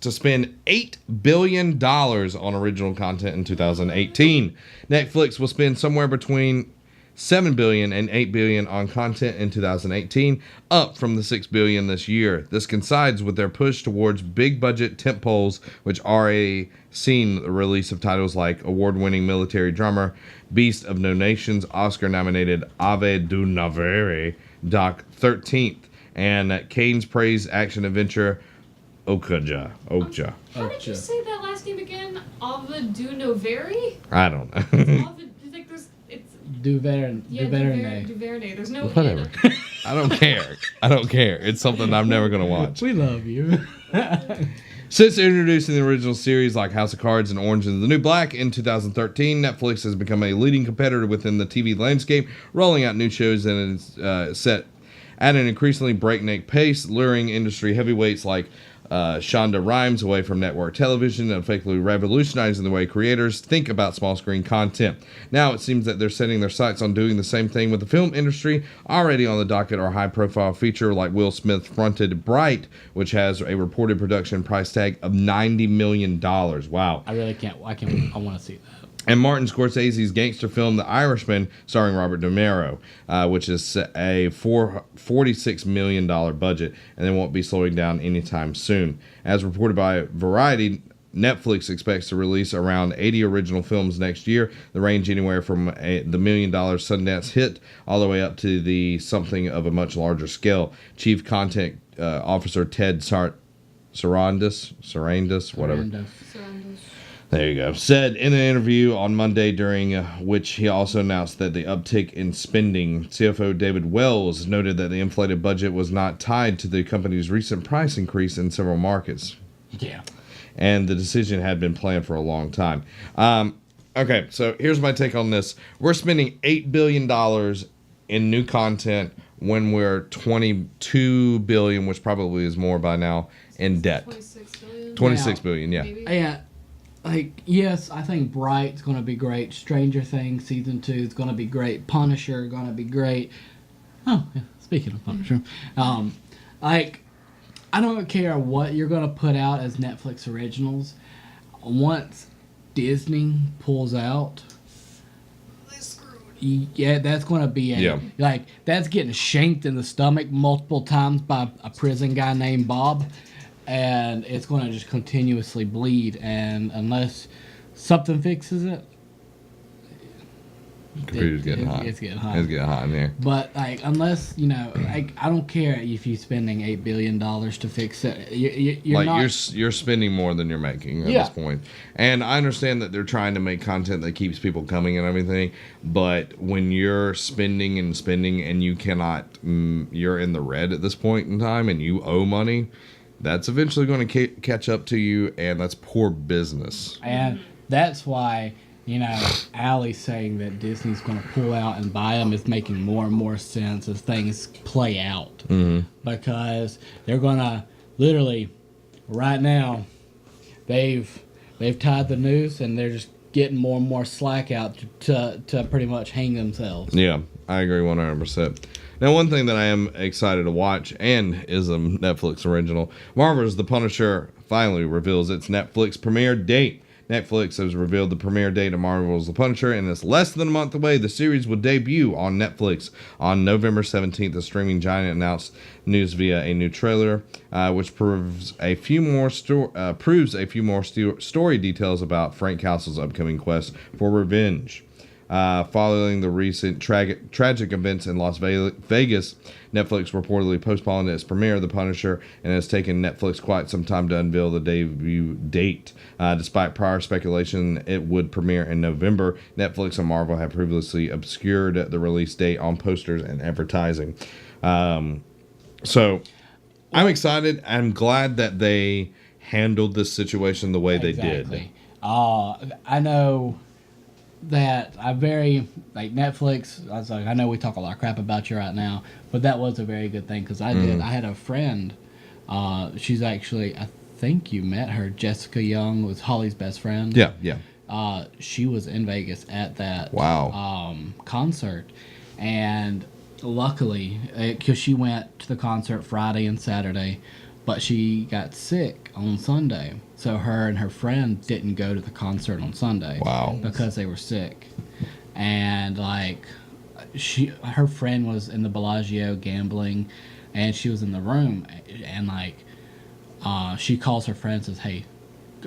to spend $8 billion on original content in 2018. Netflix will spend somewhere between $7 billion and $8 billion on content in 2018, up from the $6 billion this year. This coincides with their push towards big budget tentpoles, which already seen the release of titles like award-winning military drama Beast of No Nations, Oscar-nominated Ave du Novare, Doc 13th, and Kane's praised action-adventure Okja. How did you say that last name again? Ave du Novare? I don't know. Duvernay. There's no whatever. I don't care. It's something I'm never going to watch. We love you. Since introducing the original series like House of Cards and Orange is the New Black in 2013, Netflix has become a leading competitor within the TV landscape, rolling out new shows and is set at an increasingly breakneck pace, luring industry heavyweights like Shonda Rhimes away from network television and effectively revolutionizing the way creators think about small screen content. Now it seems that they're setting their sights on doing the same thing with the film industry. Already on the docket are high-profile feature like Will Smith-fronted Bright, which has a reported production price tag of $90 million. Wow. I really can't. I want to see that. And Martin Scorsese's gangster film The Irishman, starring Robert De Niro, which is a $46 million budget, and they won't be slowing down anytime soon. As reported by Variety, Netflix expects to release around 80 original films next year. They range anywhere from the $1 million Sundance hit all the way up to the something of a much larger scale. Chief Content Officer Ted Sarandis, whatever. There you go. Said in an interview on Monday, during which he also announced that the uptick in spending. CFO David Wells noted that the inflated budget was not tied to the company's recent price increase in several markets. Yeah. And the decision had been planned for a long time. Okay, so here's my take on this. We're spending $8 billion in new content when we're $22 billion, which probably is more by now, in debt. $26 billion, yeah. Maybe. Yeah. Like, yes, I think Bright's going to be great. Stranger Things Season 2 is going to be great. Punisher going to be great. Oh, yeah, speaking of Punisher. Like, I don't care what you're going to put out as Netflix originals. Once Disney pulls out, yeah, that's going to be like, that's getting shanked in the stomach multiple times by a prison guy named Bob. And it's going to just continuously bleed. And unless something fixes it, Computer's getting hot. It's getting hot. It's getting hot in here. But like, unless like, I don't care if you're spending $8 billion to fix it. You're like not, you're spending more than you're making at this point. And I understand that they're trying to make content that keeps people coming and everything. But when you're spending and you cannot, you're in the red at this point in time, and you owe money. That's eventually going to catch up to you, and that's poor business. And that's why, Allie's saying that Disney's going to pull out and buy them is making more and more sense as things play out. Mm-hmm. Because they're going to literally, right now, they've tied the noose, and they're just getting more and more slack out to pretty much hang themselves. Yeah, I agree 100%. Now, one thing that I am excited to watch, and is a Netflix original, Marvel's The Punisher finally reveals its Netflix premiere date. Netflix has revealed the premiere date of Marvel's The Punisher, and it's less than a month away. The series will debut on Netflix on November 17th. The streaming giant announced news via a new trailer, which proves a few more story details about Frank Castle's upcoming quest for revenge. Following the recent tragic events in Las Vegas, Netflix reportedly postponed its premiere, The Punisher, and has taken Netflix quite some time to unveil the debut date. Despite prior speculation it would premiere in November, Netflix and Marvel have previously obscured the release date on posters and advertising. So, I'm excited. I'm glad that they handled this situation the way they did. I know that I Netflix, I was like, I know we talk a lot of crap about you right now, but that was a very good thing, because I had a friend, she's actually, I think you met her, Jessica Young was Holly's best friend. Yeah. She was in Vegas at that concert, and luckily, because she went to the concert Friday and Saturday, but she got sick on Sunday. So her and her friend didn't go to the concert on Sunday. Wow. Because they were sick. And her friend was in the Bellagio gambling, and she was in the room, and she calls her friend and says, "Hey,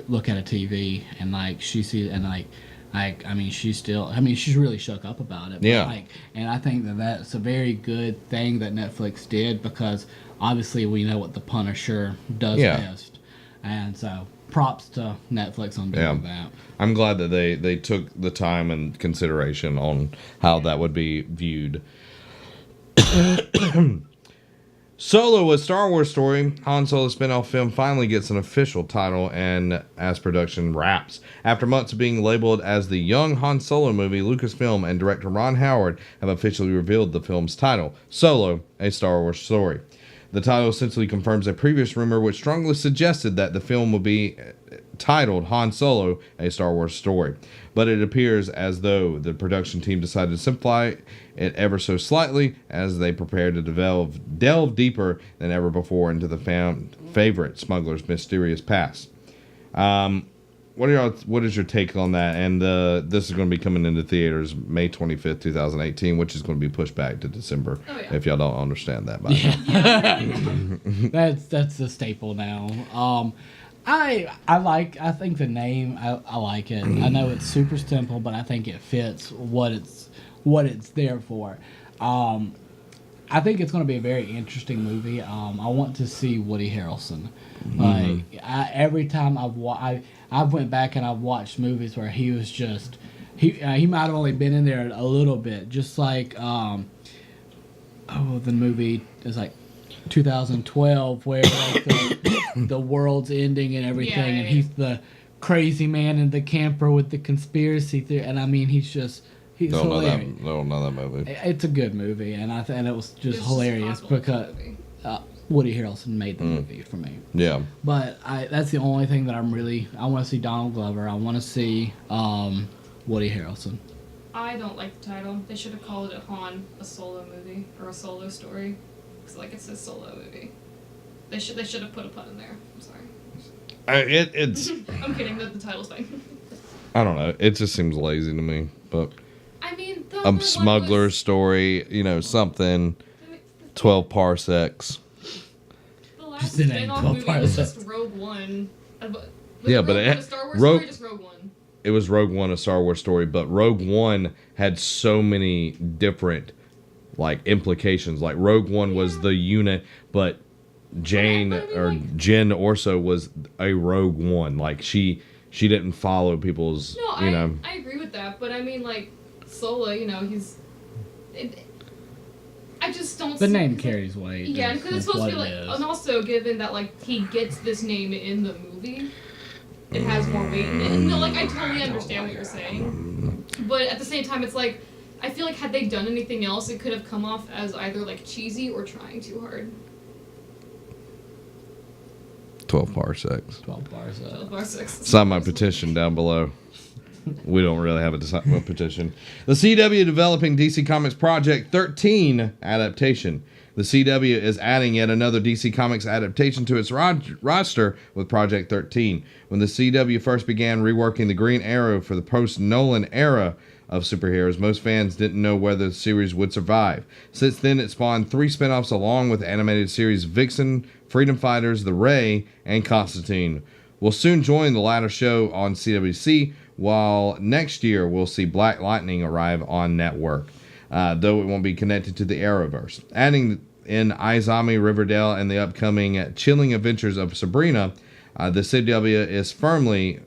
look at a TV," and she sees, and she's really shook up about it. Yeah. But, and I think that's a very good thing that Netflix did, because obviously we know what the Punisher does best. And so props to Netflix on doing that. I'm glad that they took the time and consideration on how that would be viewed. Solo, a Star Wars story, Han Solo spin-off film, finally gets an official title and as production wraps. After months of being labeled as the Young Han Solo movie, Lucasfilm and director Ron Howard have officially revealed the film's title, Solo, a Star Wars story. The title essentially confirms a previous rumor which strongly suggested that the film would be titled Han Solo, a Star Wars story. But it appears as though the production team decided to simplify it ever so slightly as they prepare to delve deeper than ever before into the favorite smuggler's mysterious past. what is your take on that? And this is going to be coming into theaters May 25th, 2018, which is going to be pushed back to December. Oh, yeah. If y'all don't understand that by now. That's a staple now. I think the name, I like it. I know it's super simple, but I think it fits what it's there for. I think it's going to be a very interesting movie. I want to see Woody Harrelson. Like every time I've went back and I've watched movies where he was just he might have only been in there a little bit, just like the movie is like 2012 where like the world's ending and everything, and he's the crazy man in the camper with the conspiracy theory, and I mean he's hilarious. Know that movie. It's a good movie, and and it was just hilarious because Woody Harrelson made the movie for me. Yeah. But that's the only thing that I want to see Donald Glover. I want to see Woody Harrelson. I don't like the title. They should have called it Han, a solo movie or a solo story, because like it says solo movie. They should have put a pun in there. I'm sorry. It's. I'm kidding. The title's fine. I don't know. It just seems lazy to me, but. I mean, A smuggler's story, something. 12 parsecs. The last spin-off movie was just Rogue One. Yeah, but the Star Wars story, just Rogue One. It was Rogue One, a Star Wars story, but Rogue One had so many different, implications. Like, Rogue One was the unit, but Jen Orso was a Rogue One. Like, she didn't follow people's, I agree with that, but I mean, Solo, I just don't. The name carries weight. Yeah, because it's supposed to be and also given that he gets this name in the movie, it has more weight in it. No, I totally understand what you're saying, but at the same time, it's I feel like had they done anything else, it could have come off as either cheesy or trying too hard. 12 parsecs. 12 parsecs. 12 parsecs. Sign my petition down below. We don't really have a petition. The CW developing DC Comics Project 13 adaptation. The CW is adding yet another DC Comics adaptation to its roster with Project 13. When the CW first began reworking the Green Arrow for the post-Nolan era of superheroes, most fans didn't know whether the series would survive. Since then, it spawned 3 spin-offs along with the animated series Vixen, Freedom Fighters, The Ray, and Constantine. We'll soon join the latter show on CWC, while next year we'll see Black Lightning arrive on network, though it won't be connected to the Arrowverse. Adding in Izami, Riverdale, and the upcoming chilling adventures of Sabrina, the CW is firmly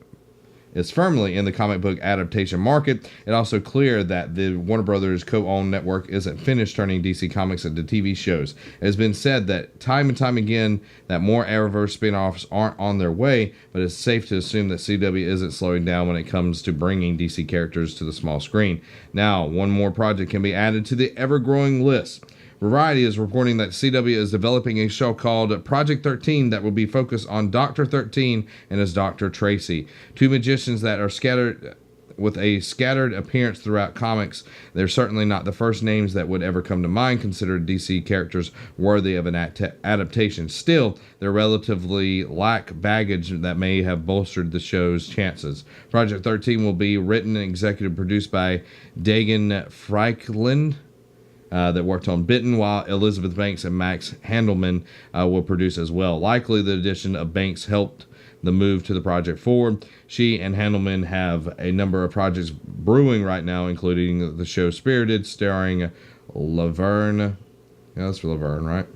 in the comic book adaptation market. It's also clear that the Warner Brothers co-owned network isn't finished turning DC Comics into TV shows. It has been said that time and time again that more Arrowverse spin-offs aren't on their way, but it's safe to assume that CW isn't slowing down when it comes to bringing DC characters to the small screen. Now, one more project can be added to the ever-growing list. Variety is reporting that CW is developing a show called Project 13 that will be focused on Dr. 13 and his Dr. Tracy, 2 magicians that are scattered with a scattered appearance throughout comics. They're certainly not the first names that would ever come to mind considered DC characters worthy of an adaptation. Still, they relatively lack baggage that may have bolstered the show's chances. Project 13 will be written and executive produced by Dagan Franklin, that worked on Bitten, while Elizabeth Banks and Max Handelman will produce as well. Likely the addition of Banks helped the move to the project forward. She and Handelman have a number of projects brewing right now, including the show Spirited, starring Laverne. Yeah, that's for Laverne, right?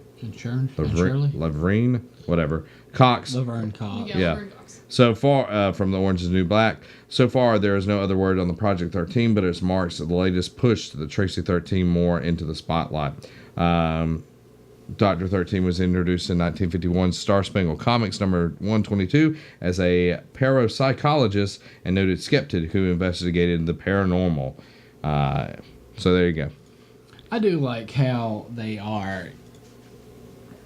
Laverne, whatever. Cox. Laverne Cox. Yeah. So far, from The Orange is the New Black, so far there is no other word on the Project 13, but it marks the latest push to the Tracy 13 more into the spotlight. Dr. 13 was introduced in 1951's Star Spangled Comics number 122 as a parapsychologist and noted skeptic who investigated the paranormal. So there you go. I do like how they are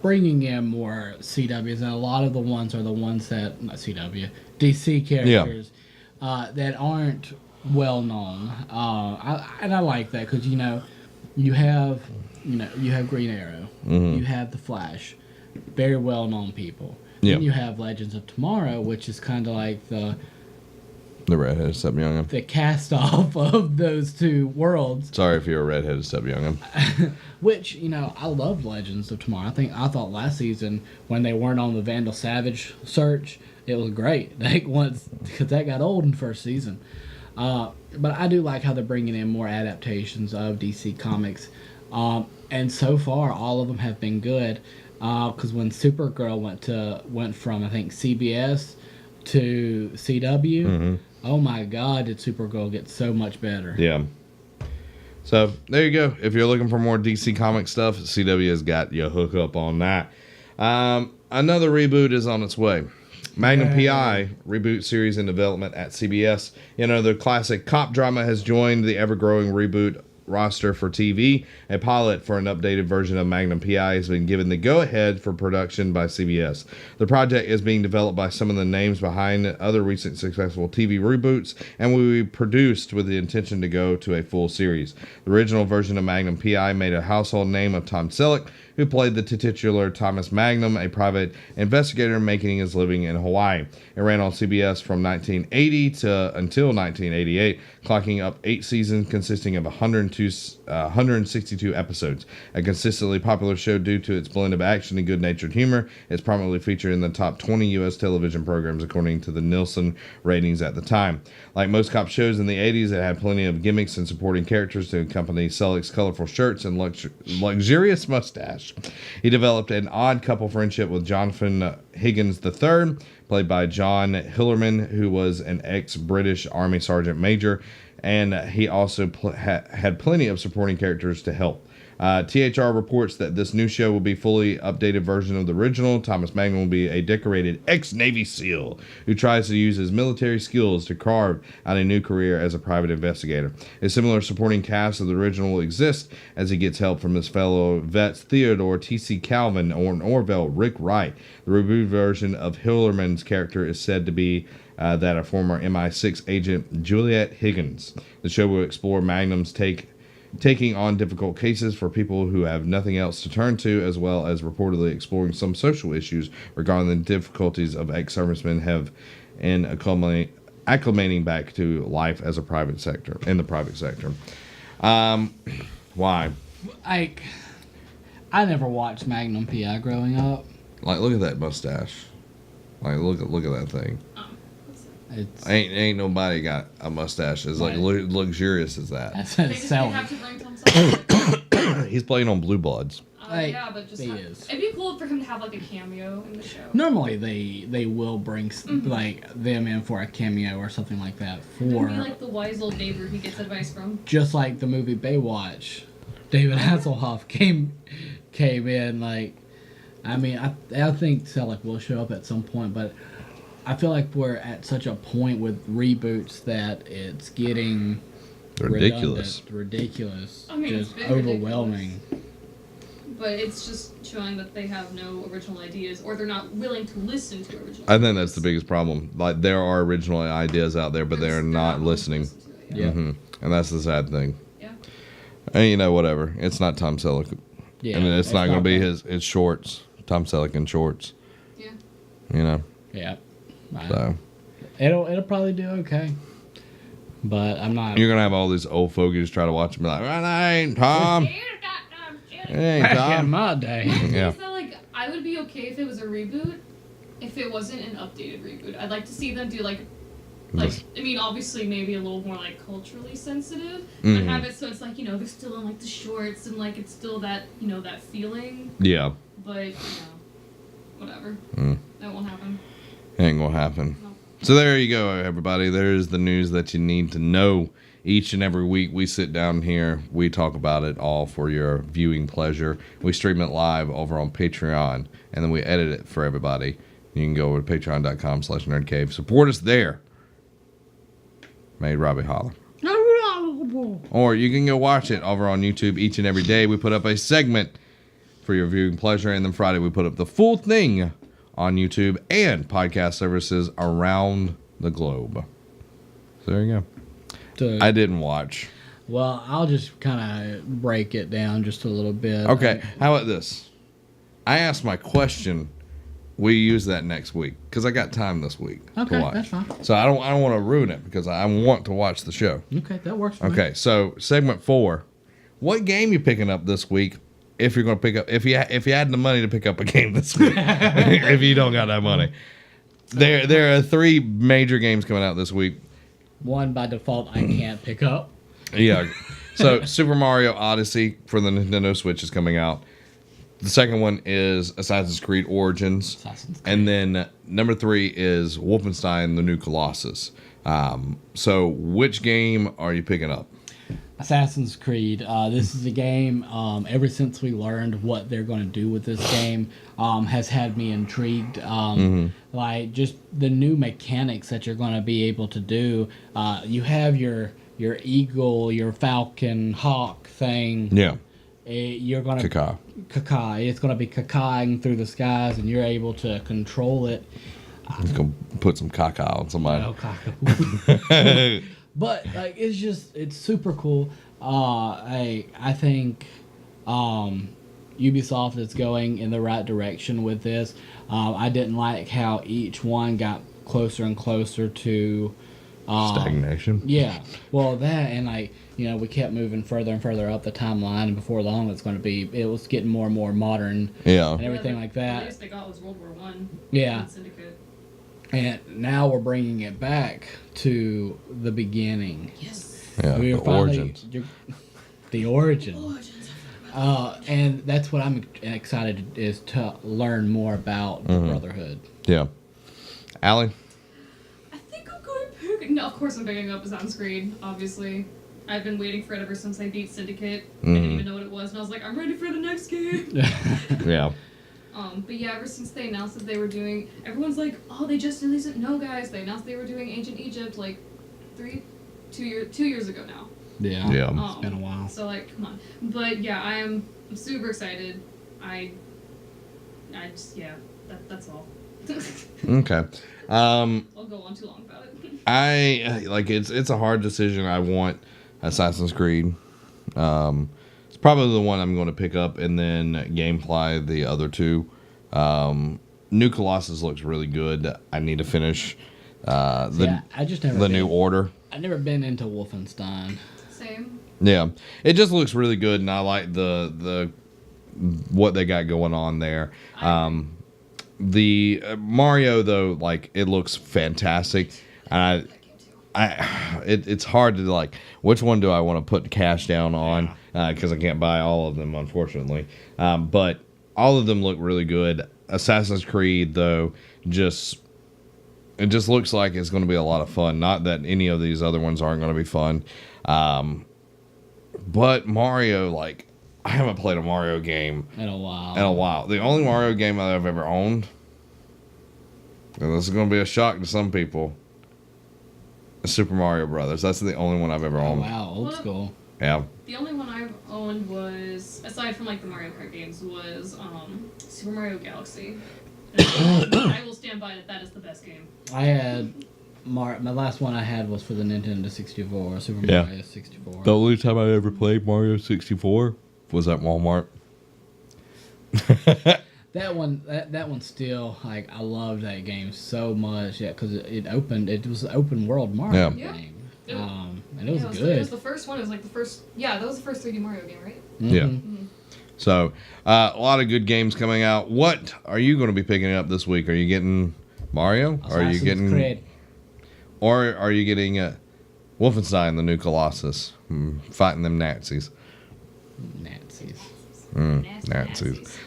bringing in more CWs, and a lot of the ones are the ones that, not CW, DC characters that aren't well known. I like that because you have Green Arrow, you have the Flash, very well known people. Yeah. Then you have Legends of Tomorrow, which is kind of like the The redheaded step youngin. The cast off of those two worlds. Sorry if you're a redheaded step youngin. Which, I love Legends of Tomorrow. I thought last season when they weren't on the Vandal Savage search, it was great. Because that got old in the first season. But I do like how they're bringing in more adaptations of DC Comics. And so far, all of them have been good. Because when Supergirl went from, I think, CBS to CW, oh my God, did Supergirl get so much better. Yeah. So, there you go. If you're looking for more DC Comic stuff, CW has got you hook up on that. Another reboot is on its way. Magnum PI Reboot series in development at CBS. The classic cop drama has joined the ever-growing reboot roster for TV. A pilot for an updated version of Magnum PI has been given the go-ahead for production by CBS. The project is being developed by some of the names behind other recent successful TV reboots and will be produced with the intention to go to a full series. The original version of Magnum PI made a household name of Tom Selleck, who played the titular Thomas Magnum, a private investigator making his living in Hawaii. It ran on CBS from 1980 until 1988, clocking up 8 seasons consisting of 162 episodes. A consistently popular show due to its blend of action and good-natured humor, it's prominently featured in the top 20 U.S. television programs according to the Nielsen ratings at the time. Like most cop shows in the 80s, it had plenty of gimmicks and supporting characters to accompany Selleck's colorful shirts and luxurious mustache. He developed an odd couple friendship with Jonathan Higgins III, played by John Hillerman, who was an ex-British Army Sergeant Major, and he also had plenty of supporting characters to help. THR reports that this new show will be a fully updated version of the original. Thomas Magnum will be a decorated ex-Navy SEAL who tries to use his military skills to carve out a new career as a private investigator. A similar supporting cast of the original will exist as he gets help from his fellow vets Theodore T.C. Calvin or Orville Rick Wright. The reboot version of Hillerman's character is said to be that of former MI6 agent Juliet Higgins. The show will explore Magnum's taking on difficult cases for people who have nothing else to turn to, as well as reportedly exploring some social issues regarding the difficulties of ex-servicemen have in acclimating back to life as a private sector, in the private sector. Why? I never watched Magnum PI growing up. Look at that mustache. Look at that thing. Ain't nobody got a mustache as luxurious as that. That's They selling. have to bring Tom Selleck. He's playing on Blue Bloods. Yeah, but just it'd be cool for him to have a cameo in the show. Normally they will bring them in for a cameo or something like that. It'd be like the wise old neighbor he gets advice from. Just like the movie Baywatch, David Hasselhoff came in. I think Selleck will show up at some point, but I feel like we're at such a point with reboots that it's getting ridiculous. Ridiculous. I mean, just overwhelming. Ridiculous. But it's just showing that they have no original ideas, or they're not willing to listen to original ideas. I think that's the biggest problem. There are original ideas out there, but they're not listening. Yeah. Mm-hmm. And that's the sad thing. Yeah. And whatever. It's not Tom Selleck. Yeah. And it's not going to be his shorts. Tom Selleck in shorts. Yeah. Yeah. So it'll probably do okay, but I'm not. You're gonna have all these old fogies try to watch and be like, "Well, that ain't Tom. It ain't Back Tom." in my day. Yeah. So, I would be okay if it was a reboot, if it wasn't an updated reboot. I'd like to see them do obviously maybe a little more culturally sensitive, but have it so it's they're still in the shorts and it's still that that feeling. Yeah. But whatever. That won't happen. Ain't gonna happen. No. So there you go, everybody. There's the news that you need to know. Each and every week we sit down here, we talk about it all for your viewing pleasure. We stream it live over on Patreon, and then we edit it for everybody. You can go over to patreon.com/nerdcave. Support us there. Made Robbie holler. Or you can go watch it over on YouTube each and every day. We put up a segment for your viewing pleasure, and then Friday we put up the full thing on YouTube and podcast services around the globe. So there you go. I didn't watch. Well, I'll just kind of break it down just a little bit. Okay, how about this? I asked my question we use that next week because I got time this week to Okay, watch. that's fine. So I don't want to ruin it because I want to watch the show. Okay, that works for me. Okay, so segment 4. What game you picking up this week? If you're going to pick up, if you had the money to pick up a game this week, if you don't got that money, there are 3 major games coming out this week. One by default I can't pick up. Yeah, so Super Mario Odyssey for the Nintendo Switch is coming out. The second one is Assassin's Creed Origins, and then number 3 is Wolfenstein: The New Colossus. So which game are you picking up? Assassin's Creed. This is a game, ever since we learned what they're going to do with this game, has had me intrigued. Like, just the new mechanics that you're going to be able to do. You have your eagle, your falcon, hawk thing. Yeah. You're going to... Kakai. It's going to be kakaiing through the skies, and you're able to control it. It's going to put some caca on somebody. No, caca. But like it's super cool. I think Ubisoft is going in the right direction with this. I didn't like how each one got closer and closer to Stagnation. Yeah, well that and like we kept moving further and further up the timeline, and before long it was getting more and more modern. Yeah, and everything like that. The latest they got was World War One. Yeah. Syndicate. And now we're bringing it back to the beginning. Yes. Yeah, the origins. The origins. And that's what I'm excited is to learn more about the Brotherhood. Yeah. Allie? I think I'm going to pick... No, of course I'm picking up Assassin's Creed, obviously. I've been waiting for it ever since I beat Syndicate. I didn't even know what it was, and I was like, I'm ready for the next game. Yeah. But yeah, ever since they announced that they were doing... Everyone's like, oh, they just released it. No, guys, they announced they were doing Ancient Egypt like 2 years ago now. Yeah. It's been a while. So, like, come on. But yeah, I'm super excited. I just, yeah, that's all. Okay. I'll go on too long about it. It's a hard decision. I want Assassin's Creed. It's probably the one I'm going to pick up, and then Gamefly, the other 2. New Colossus looks really good. I need to finish the New Order. I've never been into Wolfenstein. Same. Yeah, it just looks really good, and I like the what they got going on there. The Mario though, like it looks fantastic, and it's hard to like which one do I want to put cash down on because I can't buy all of them unfortunately. But all of them look really good. Assassin's Creed though, it just looks like it's going to be a lot of fun. Not that any of these other ones aren't going to be fun. But Mario, like, I haven't played a Mario game in a while. The only Mario game I've ever owned, and this is going to be a shock to some people, is Super Mario Brothers. That's the only one I've ever owned. Wow, old school. Yeah. The only one I've owned was, aside from like the Mario Kart games, was Super Mario Galaxy. And I will stand by that is the best game. I had my last one I had was for the Nintendo 64, Super Mario 64. The only time I ever played Mario 64 was at Walmart. That one still, like, I loved that game so much, because it was an open world Mario game. And it was good. It was the first one. It was like the first. Yeah, that was the first 3D Mario game, right? Mm-hmm. Yeah. So, a lot of good games coming out. What are you going to be picking up this week? Are you getting Mario? Assassin's Creed. Or are you getting Wolfenstein: The New Colossus? Fighting them Nazis. Nazis.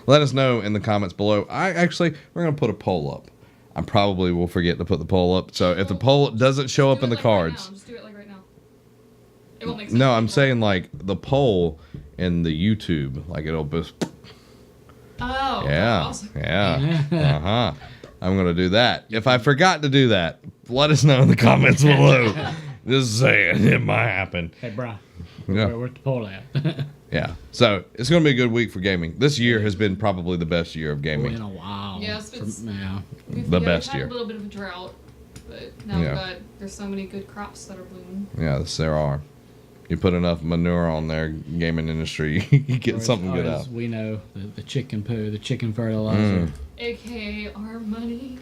Let us know in the comments below. We're going to put a poll up. I probably will forget to put the poll up. So if the poll doesn't show up in the cards. Right, just do it like right now. It won't make sense. No, I'm saying like the poll in the YouTube. Like it'll be. Oh. Yeah. Awesome. Yeah. I'm going to do that. If I forgot to do that, let us know in the comments below. Just saying, it might happen. Hey, bro. Yeah. Where's the poll at? Yeah. So it's going to be a good week for gaming. This year has been probably the best year of gaming. In a while. Yes, it's the best year. We've had a little bit of a drought, but now there's so many good crops that are blooming. Yes, there are. You put enough manure on their gaming industry, you get something good out. We know the chicken poo, the chicken fertilizer. AKA our money.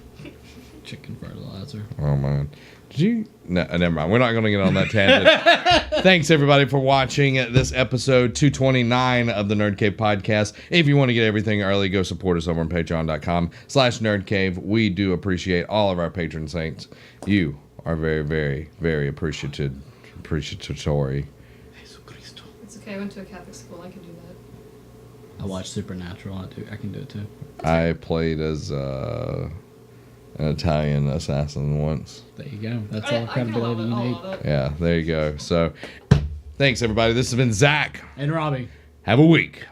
Chicken fertilizer. Oh, man. Did you? No, never mind. We're not going to get on that tangent. Thanks, everybody, for watching this episode 229 of the Nerd Cave podcast. If you want to get everything early, go support us over on patreon.com/nerdcave. We do appreciate all of our patron saints. You are very, very, very appreciatory. It's okay. I went to a Catholic school. I can do that. I watch Supernatural. I can do it too. I played as an Italian assassin once. There you go. That's all credibility you need. Yeah, there you go. So, thanks, everybody. This has been Zach. And Robbie. Have a week.